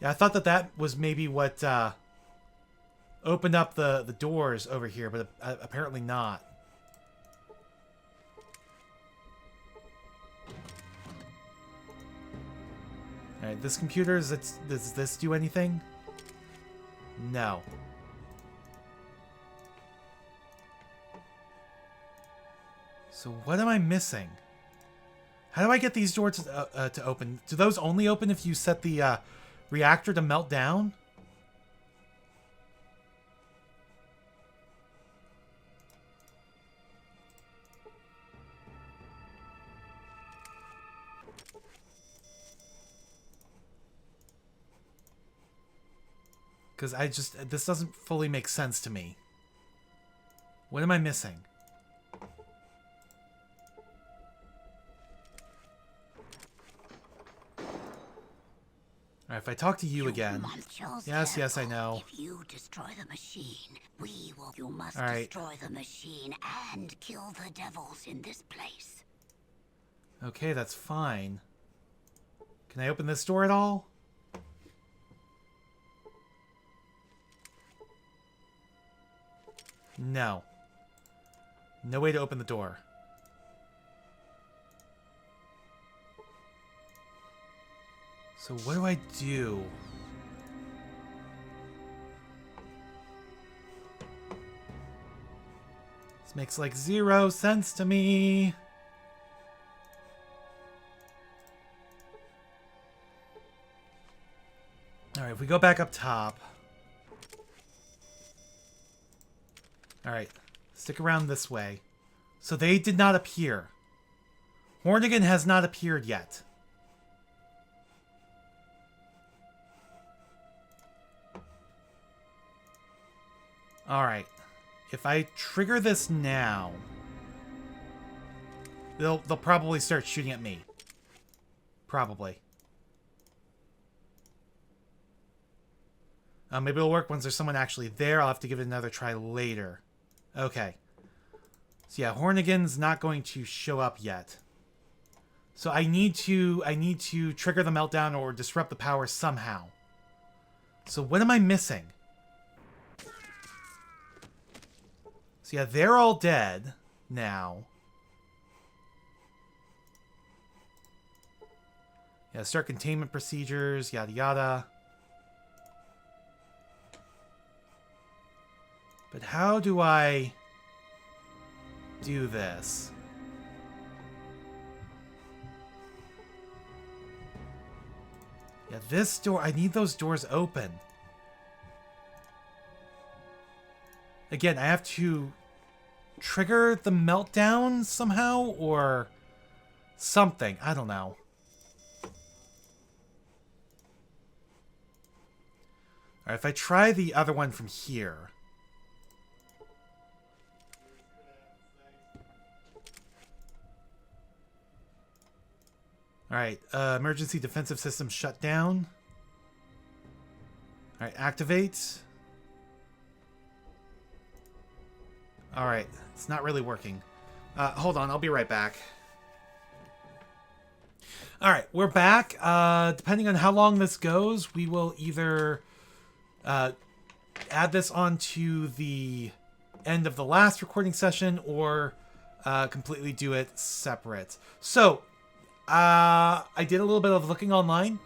Yeah, I thought that that was maybe what opened up the doors over here, but apparently not. Alright, this computer, does this do anything? No. So what am I missing? How do I get these doors to open? Do those only open if you set the reactor to melt down? Because this doesn't fully make sense to me. What am I missing? Alright, if I talk to you again. Yes, I know. If you destroy the machine, we will. You must Alright. destroy the machine and kill the devils in this place. Okay, that's fine. Can I open this door at all? No. No way to open the door. So what do I do? This makes like 0 sense to me. Alright, if we go back up top. Alright, stick around this way. So they did not appear. Horrigan has not appeared yet. Alright. If I trigger this now, they'll probably start shooting at me. Probably. Maybe it'll work once there's someone actually there. I'll have to give it another try later. Okay. So yeah, Horrigan's not going to show up yet. So I need to trigger the meltdown or disrupt the power somehow. So what am I missing? So yeah, they're all dead now. Yeah, start containment procedures, yada yada. But how do I do this? Yeah, this door, I need those doors open. Again, I have to trigger the meltdown somehow or something. I don't know. Alright, if I try the other one from here. Alright, emergency defensive system shut down. Alright, activate. Alright, it's not really working. Hold on, I'll be right back. Alright, we're back. Depending on how long this goes, we will either add this onto the end of the last recording session or completely do it separate. So, I did a little bit of looking online,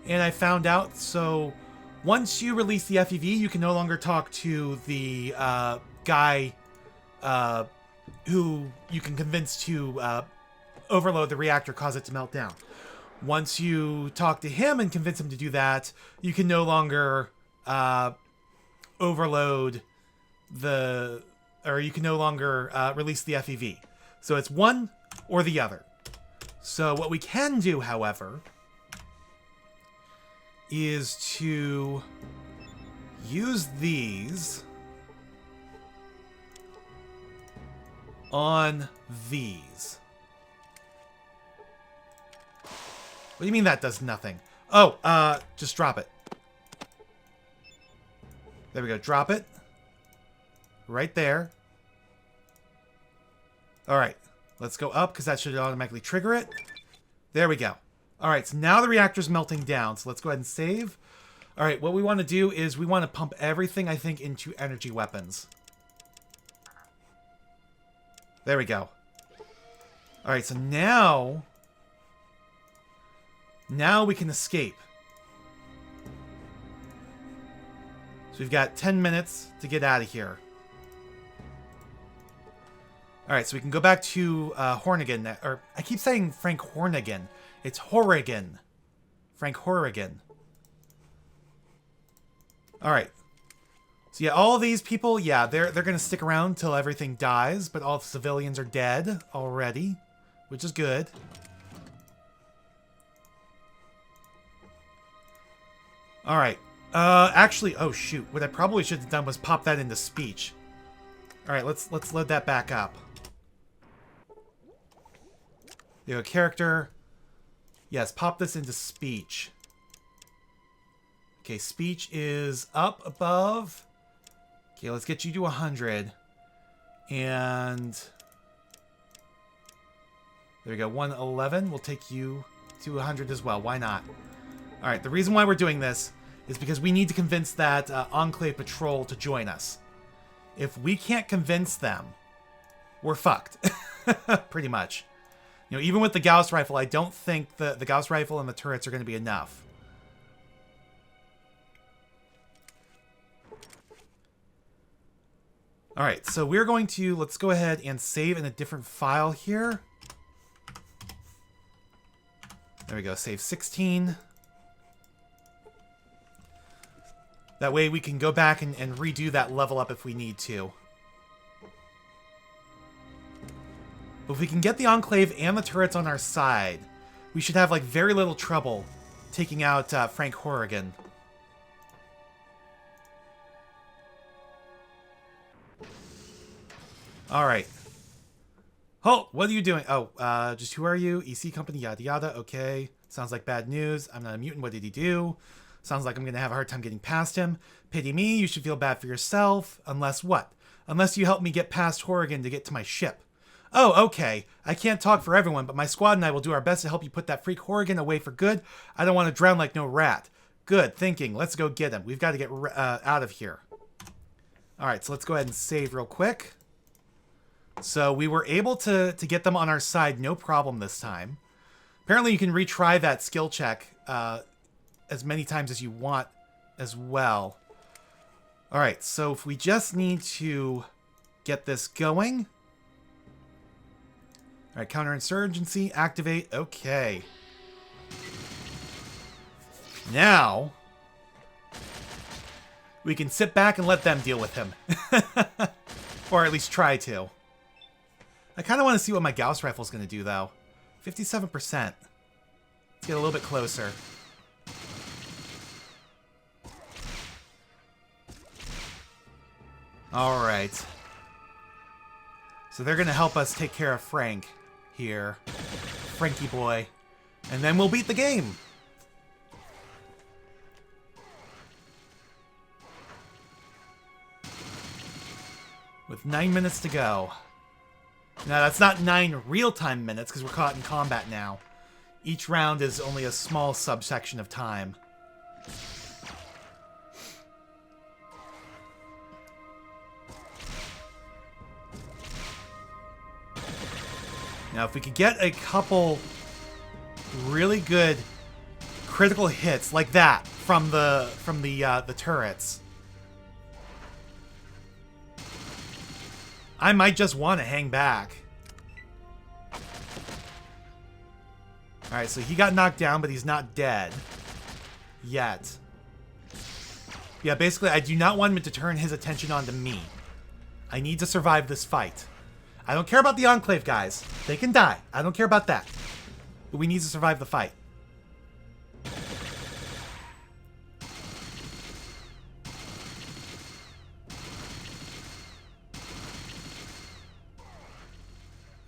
and I found out, so once you release the FEV, you can no longer talk to the guy who you can convince to overload the reactor, cause it to melt down. once you talk to him and convince him to do that, you can no longer overload you can no longer release the FEV. So it's one or the other. So what we can do, however, is to use these on these. What do you mean that does nothing? Oh, just drop it. There we go. Drop it. Right there. Alright. Let's go up, because that should automatically trigger it. There we go. Alright, so now the reactor's melting down. So let's go ahead and save. Alright, what we want to do is we want to pump everything, I think, into energy weapons. There we go. Alright, so now we can escape. So we've got 10 minutes to get out of here. Alright, so we can go back to Horrigan. Or, I keep saying Frank Horrigan. It's Horrigan. Frank Horrigan. Alright. So yeah, all these people, yeah, they're going to stick around till everything dies. But all the civilians are dead already. Which is good. Alright. Actually, oh shoot. What I probably should have done was pop that into speech. Alright, let's load that back up. There you go, character. Yes, pop this into speech. Okay, speech is up above. Okay, let's get you to 100. And there we go, 111. We'll take you to 100 as well. Why not? Alright, the reason why we're doing this is because we need to convince that Enclave patrol to join us. If we can't convince them, we're fucked. Pretty much. You know, even with the Gauss rifle, I don't think the Gauss rifle and the turrets are going to be enough. Alright, so we're going to, let's go ahead and save in a different file here. There we go, save 16. That way we can go back and redo that level up if we need to. But if we can get the Enclave and the turrets on our side, we should have, like, very little trouble taking out Frank Horrigan. Alright. Oh, what are you doing? Oh, just who are you? EC company, yada yada. Okay. Sounds like bad news. I'm not a mutant. What did he do? Sounds like I'm going to have a hard time getting past him. Pity me. You should feel bad for yourself. Unless what? Unless you help me get past Horrigan to get to my ship. Oh, okay. I can't talk for everyone, but my squad and I will do our best to help you put that freak Horrigan away for good. I don't want to drown like no rat. Good thinking. Let's go get him. We've got to get out of here. Alright, so let's go ahead and save real quick. So we were able to get them on our side, no problem this time. Apparently you can retry that skill check as many times as you want as well. Alright, so if we just need to get this going. Alright, counterinsurgency, activate, okay. Now, we can sit back and let them deal with him. Or at least try to. I kind of want to see what my Gauss rifle is going to do, though. 57%. Let's get a little bit closer. Alright. So they're going to help us take care of Frank here. Frankie boy. And then we'll beat the game. With 9 minutes to go. Now, that's not 9 real-time minutes, because we're caught in combat now. Each round is only a small subsection of time. Now, if we could get a couple really good critical hits like that from the turrets, I might just want to hang back. Alright, so he got knocked down, but he's not dead. Yet. Yeah, basically, I do not want him to turn his attention onto me. I need to survive this fight. I don't care about the Enclave guys. They can die. I don't care about that. But we need to survive the fight.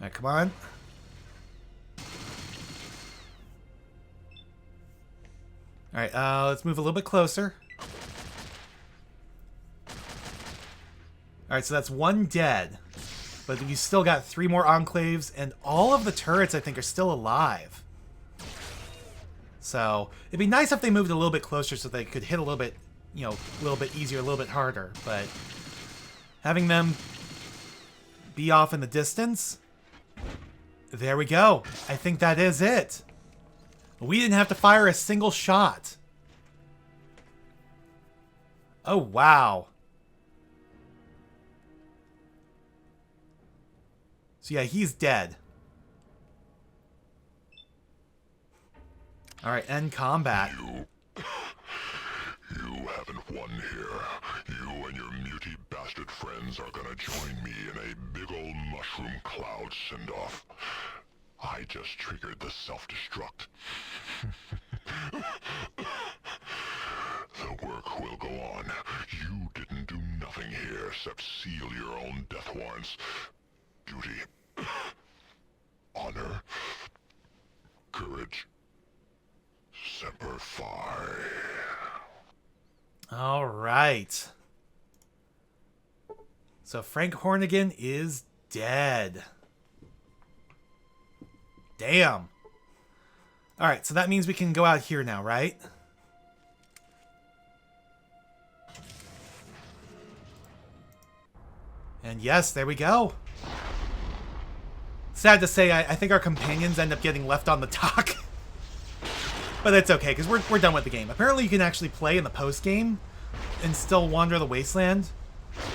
Alright, come on. Alright, let's move a little bit closer. Alright, so that's one dead. But we still got 3 more Enclaves, and all of the turrets, I think, are still alive. So, it'd be nice if they moved a little bit closer so they could hit a little bit, you know, a little bit easier, a little bit harder. But having them be off in the distance, there we go. I think that is it. We didn't have to fire a single shot. Oh, wow. So yeah, he's dead. Alright, end combat. You haven't won here. You and your muty bastard friends are gonna join me in a big ol' mushroom cloud send-off. I just triggered the self-destruct. The work will go on. You didn't do nothing here except seal your own death warrants. Duty. Honor. Courage. Semper Fi. All right. So Frank Horrigan is dead. Damn. All right, so that means we can go out here now, right? And yes, there we go. Sad to say, I think our companions end up getting left on the dock. But that's okay, because we're done with the game. Apparently you can actually play in the post-game and still wander the wasteland.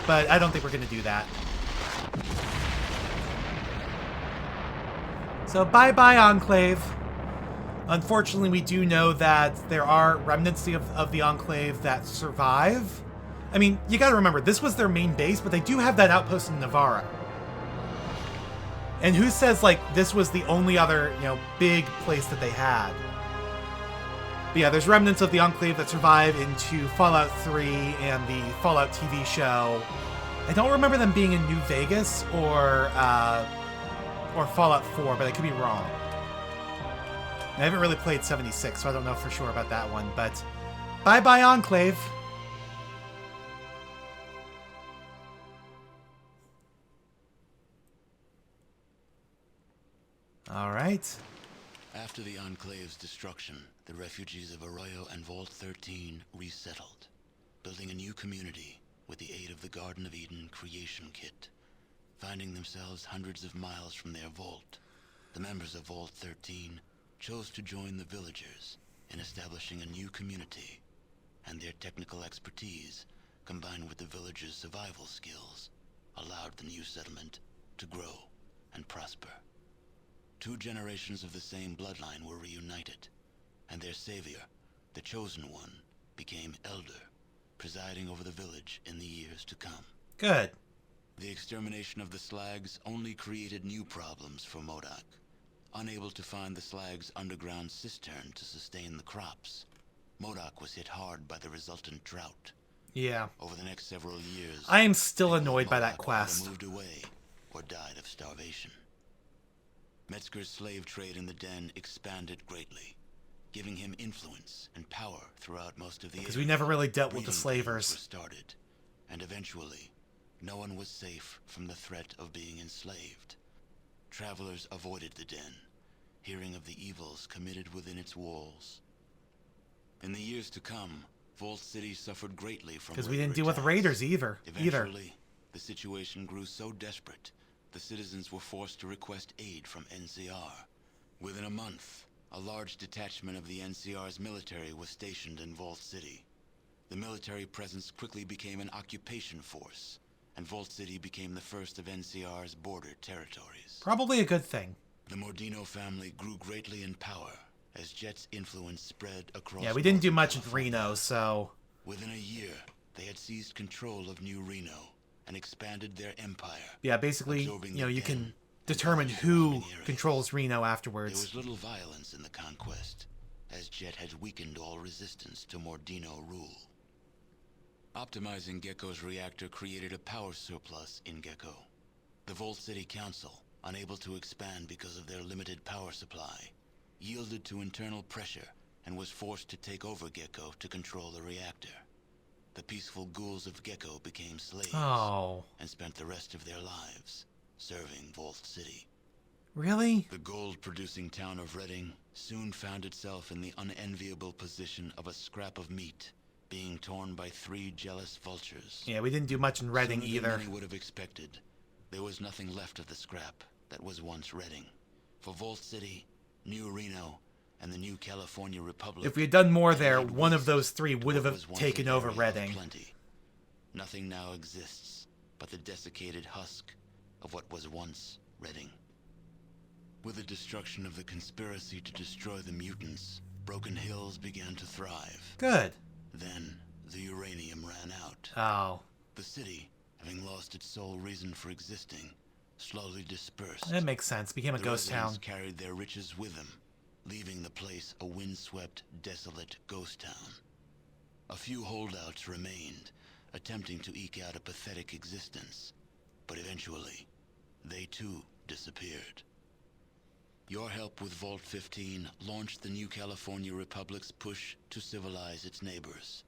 But I don't think we're going to do that. So bye-bye, Enclave. Unfortunately, we do know that there are remnants of the Enclave that survive. I mean, you gotta remember, this was their main base, but they do have that outpost in Navarra. And who says, like, this was the only other, you know, big place that they had? But yeah, there's remnants of the Enclave that survive into Fallout 3 and the Fallout TV show. I don't remember them being in New Vegas or Fallout 4, but I could be wrong. I haven't really played 76, so I don't know for sure about that one, but bye-bye, Enclave. All right. After the Enclave's destruction, the refugees of Arroyo and Vault 13 resettled, building a new community with the aid of the Garden of Eden creation kit. Finding themselves hundreds of miles from their vault, the members of Vault 13 chose to join the villagers in establishing a new community, and their technical expertise, combined with the villagers' survival skills, allowed the new settlement to grow and prosper. 2 generations of the same bloodline were reunited, and their savior, the Chosen One, became elder, presiding over the village in the years to come. Good. The extermination of the Slags only created new problems for MODOK. Unable to find the Slags' underground cistern to sustain the crops, MODOK was hit hard by the resultant drought. Yeah. Over the next several years, I am still annoyed by that MODOK quest. either moved away or died of starvation. Metzger's slave trade in the Den expanded greatly, giving him influence and power throughout most of the area. Because we never really dealt with the Breeding slavers. gangs were started, and eventually, no one was safe from the threat of being enslaved. Travelers avoided the Den, hearing of the evils committed within its walls. In the years to come, Vault City suffered greatly from Because we didn't raider deal with attacks. raiders either. Eventually, the situation grew so desperate, the citizens were forced to request aid from NCR. Within a month, a large detachment of the NCR's military was stationed in Vault City. The military presence quickly became an occupation force, and Vault City became the first of NCR's border territories. Probably a good thing. The Mordino family grew greatly in power as Jet's influence spread across. Yeah, we didn't do northern much in California. Reno, so... Within a year, they had seized control of New Reno and expanded their empire. Yeah, basically, absorbing you know, the you den can and determine other who surrounding areas. controls Reno There afterwards. was little violence in the conquest, as Jet had weakened all resistance to Mordino rule. Optimizing Gecko's reactor created a power surplus in Gecko. The Volt City Council, unable to expand because of their limited power supply, yielded to internal pressure and was forced to take over Gecko to control the reactor. The peaceful ghouls of Gecko became slaves Oh, and spent the rest of their lives serving Volt City. really? The gold-producing town of Redding soon found itself in the unenviable position of a scrap of meat being torn by 3 jealous vultures. Yeah, we didn't do much in Reading Sooner than either. many would have expected, there was nothing left of the scrap that was once Redding. For Volt City, New Reno, and the new California Republic. If we had done more they there, had one of waste those 3 would what have was once taken an over area of Reading. plenty. Nothing now exists but the desiccated husk of what was once Redding. With the destruction of the conspiracy to destroy the mutants, Broken Hills began to thrive. Good. Then, the uranium ran out. Oh, The city, having lost its sole reason for existing, slowly dispersed. that makes sense. Became a The ghost town. residents carried their riches with them, leaving the place a windswept, desolate ghost town. A few holdouts remained, attempting to eke out a pathetic existence, but eventually, they too disappeared. Your help with Vault 15 launched the new California Republic's push to civilize its neighbors.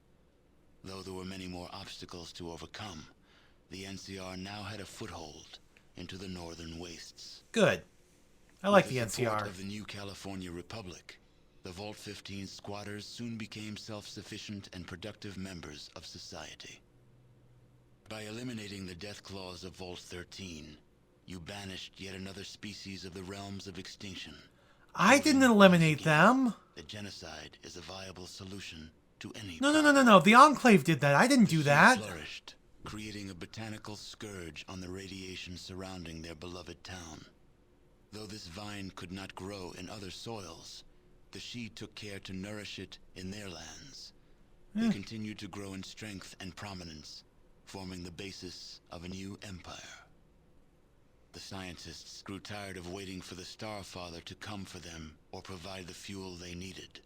Though there were many more obstacles to overcome, the NCR now had a foothold into the northern wastes. Good. I like With the support NCR. of the new California Republic, the Vault 15 squatters soon became self-sufficient and productive members of society. By eliminating the death clause of Vault 13, you banished yet another species of the realms of extinction. I didn't eliminate them. That genocide is a viable solution to any No. The Enclave did that. I didn't do She that. flourished, creating a botanical scourge on the radiation surrounding their beloved town. Though this vine could not grow in other soils, the She took care to nourish it in their lands. They continued to grow in strength and prominence, forming the basis of a new empire. The scientists grew tired of waiting for the Starfather to come for them or provide the fuel they needed.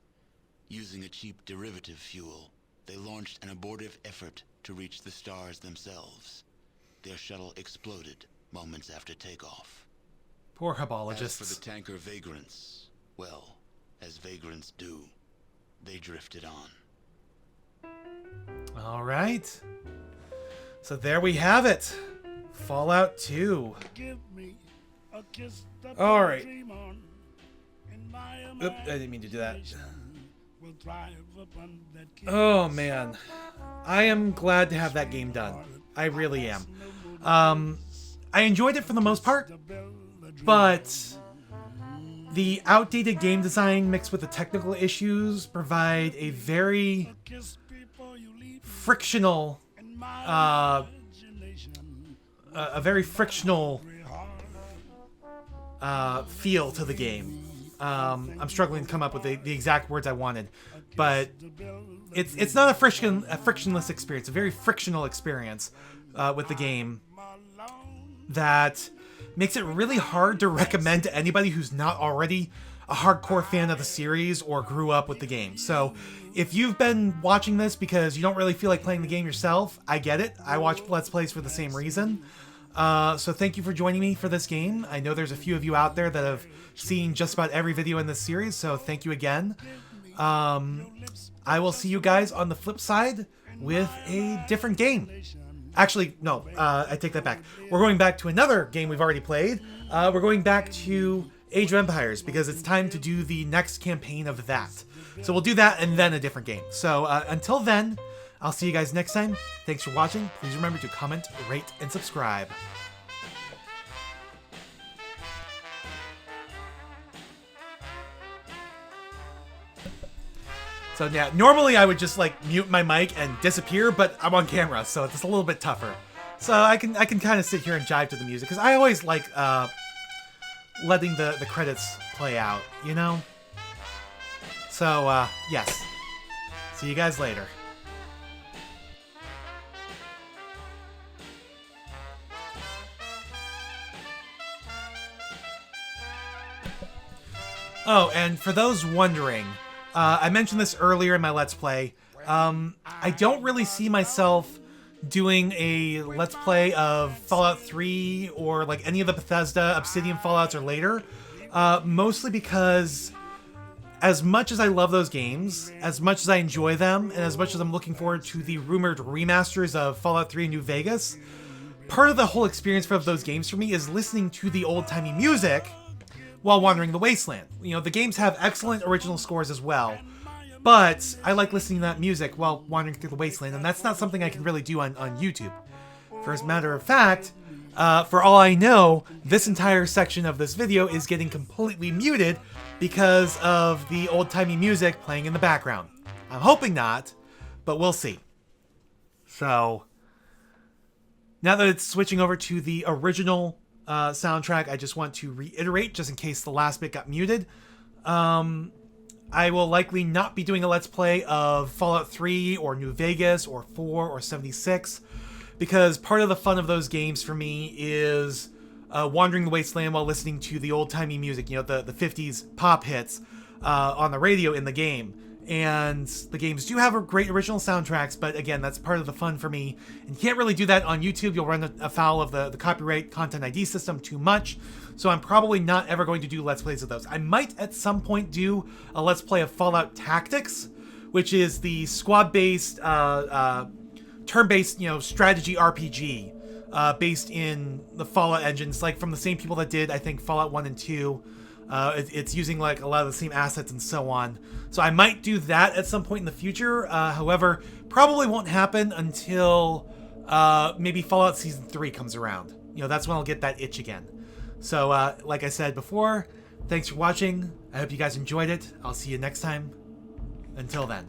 Using a cheap derivative fuel, they launched an abortive effort to reach the stars themselves. Their shuttle exploded moments after takeoff. Poor As for the herbologists. tanker vagrants, well, as vagrants do, they drifted on. All right. So there we have it. Fallout 2. Give me a kiss that All I right. dream on, and my Oop, I didn't mean to do that. imagination will thrive upon that kiss. Oh, man. I am glad to have that game done. I really am. I enjoyed it for the most part, but the outdated game design mixed with the technical issues provide a very Kiss before you leave, frictional, and my imagination a very frictional hard. feel to the game. I'm struggling to come up with the exact words I wanted, but it's not a frictionless experience. A very frictional experience with the game that makes it really hard to recommend to anybody who's not already a hardcore fan of the series or grew up with the game. So if you've been watching this because you don't really feel like playing the game yourself, I get it. I watch Let's Plays for the same reason. So thank you for joining me for this game. I know there's a few of you out there that have seen just about every video in this series, so thank you again. I will see you guys on the flip side with a different game. Actually, no, I take that back. We're going back to another game we've already played. We're going back to Age of Empires because it's time to do the next campaign of that. So we'll do that and then a different game. So until then, I'll see you guys next time. Thanks for watching. Please remember to comment, rate, and subscribe. So yeah, normally I would just like mute my mic and disappear, but I'm on camera, so it's a little bit tougher. So I can kind of sit here and jive to the music because I always like letting the credits play out, you know. So, yes. See you guys later. Oh, and for those wondering, I mentioned this earlier in my Let's Play. I don't really see myself doing a Let's Play of Fallout 3 or like any of the Bethesda Obsidian Fallouts or later. Mostly because as much as I love those games, as much as I enjoy them, and as much as I'm looking forward to the rumored remasters of Fallout 3 New Vegas, part of the whole experience of those games for me is listening to the old-timey music while wandering the wasteland. You know, the games have excellent original scores as well, but I like listening to that music while wandering through the wasteland, and that's not something I can really do on YouTube. For as a matter of fact, for all I know, this entire section of this video is getting completely muted because of the old-timey music playing in the background. I'm hoping not, but we'll see. So, now that it's switching over to the original soundtrack, I just want to reiterate, just in case the last bit got muted. I will likely not be doing a Let's Play of Fallout 3 or New Vegas or 4 or 76, because part of the fun of those games for me is wandering the wasteland while listening to the old-timey music, you know, the 50s pop hits on the radio in the game. And the games do have great original soundtracks, but again, that's part of the fun for me. And you can't really do that on YouTube. You'll run afoul of the copyright content ID system too much. So I'm probably not ever going to do Let's Plays of those. I might at some point do a Let's Play of Fallout Tactics, which is the squad-based, turn-based, you know, strategy RPG based in the Fallout engines, like from the same people that did, I think, Fallout 1 and 2. It's using like a lot of the same assets and so on. So I might do that at some point in the future. However, probably won't happen until maybe Fallout Season 3 comes around. You know, that's when I'll get that itch again. So like I said before, thanks for watching. I hope you guys enjoyed it. I'll see you next time. Until then.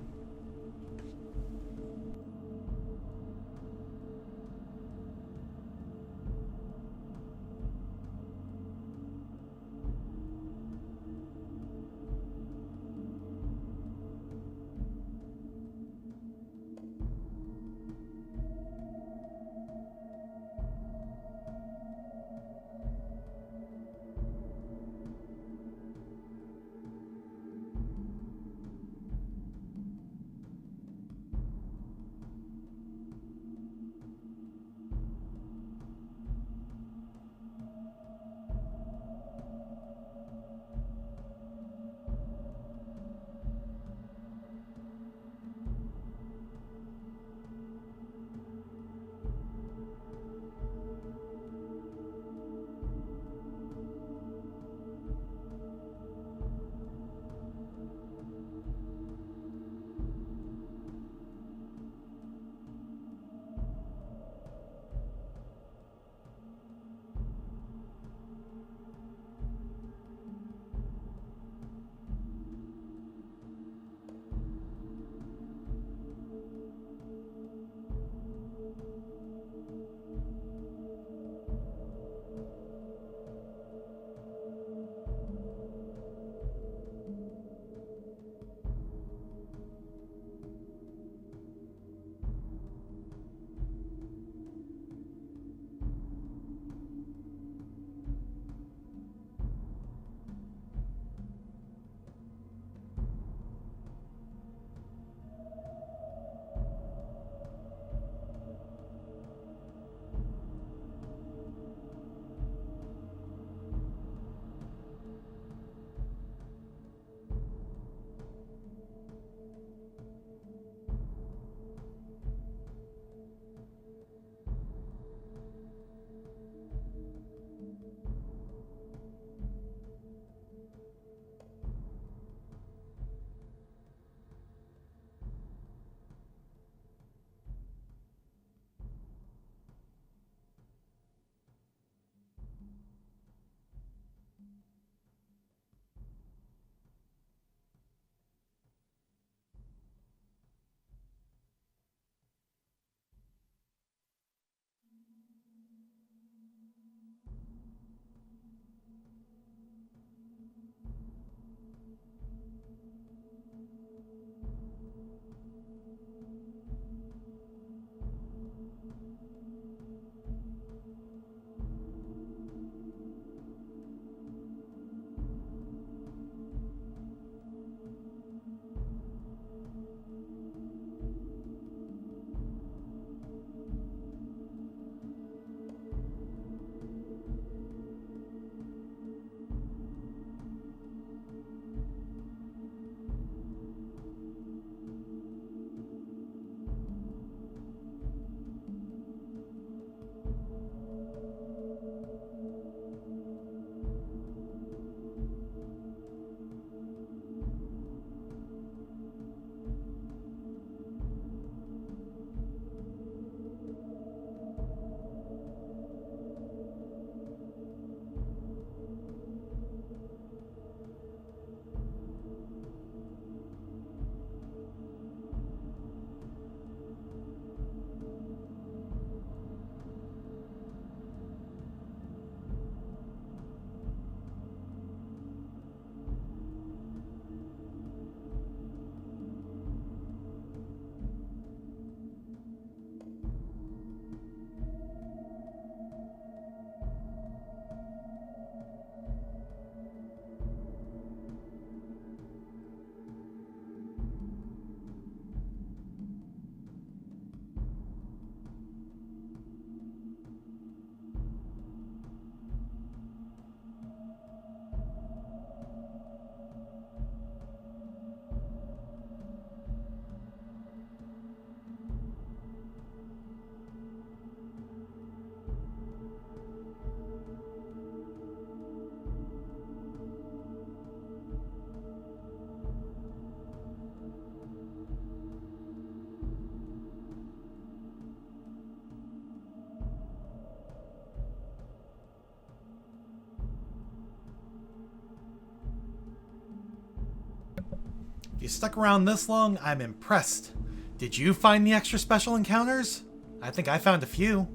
If you stuck around this long, I'm impressed. Did you find the extra special encounters? I think I found a few.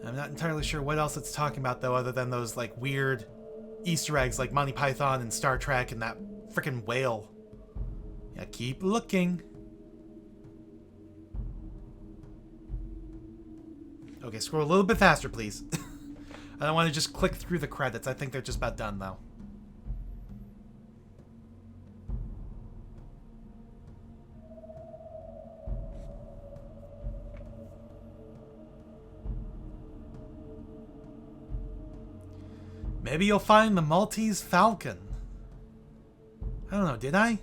I'm not entirely sure what else it's talking about, though, other than those, like, weird Easter eggs like Monty Python and Star Trek and that frickin' whale. Yeah, keep looking. Okay, scroll a little bit faster, please. I don't want to just click through the credits. I think they're just about done, though. Maybe you'll find the Maltese Falcon. I don't know, did I?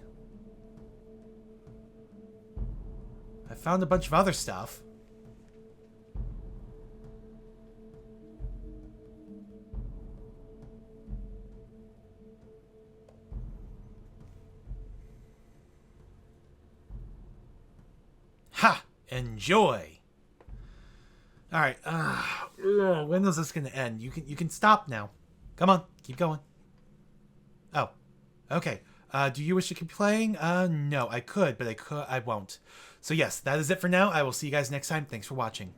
I found a bunch of other stuff. Ha! Enjoy! Alright, when is this gonna end? You can stop now. Come on, keep going. Oh, okay. Do you wish to keep playing? No, I could, but I won't. So yes, that is it for now. I will see you guys next time. Thanks for watching.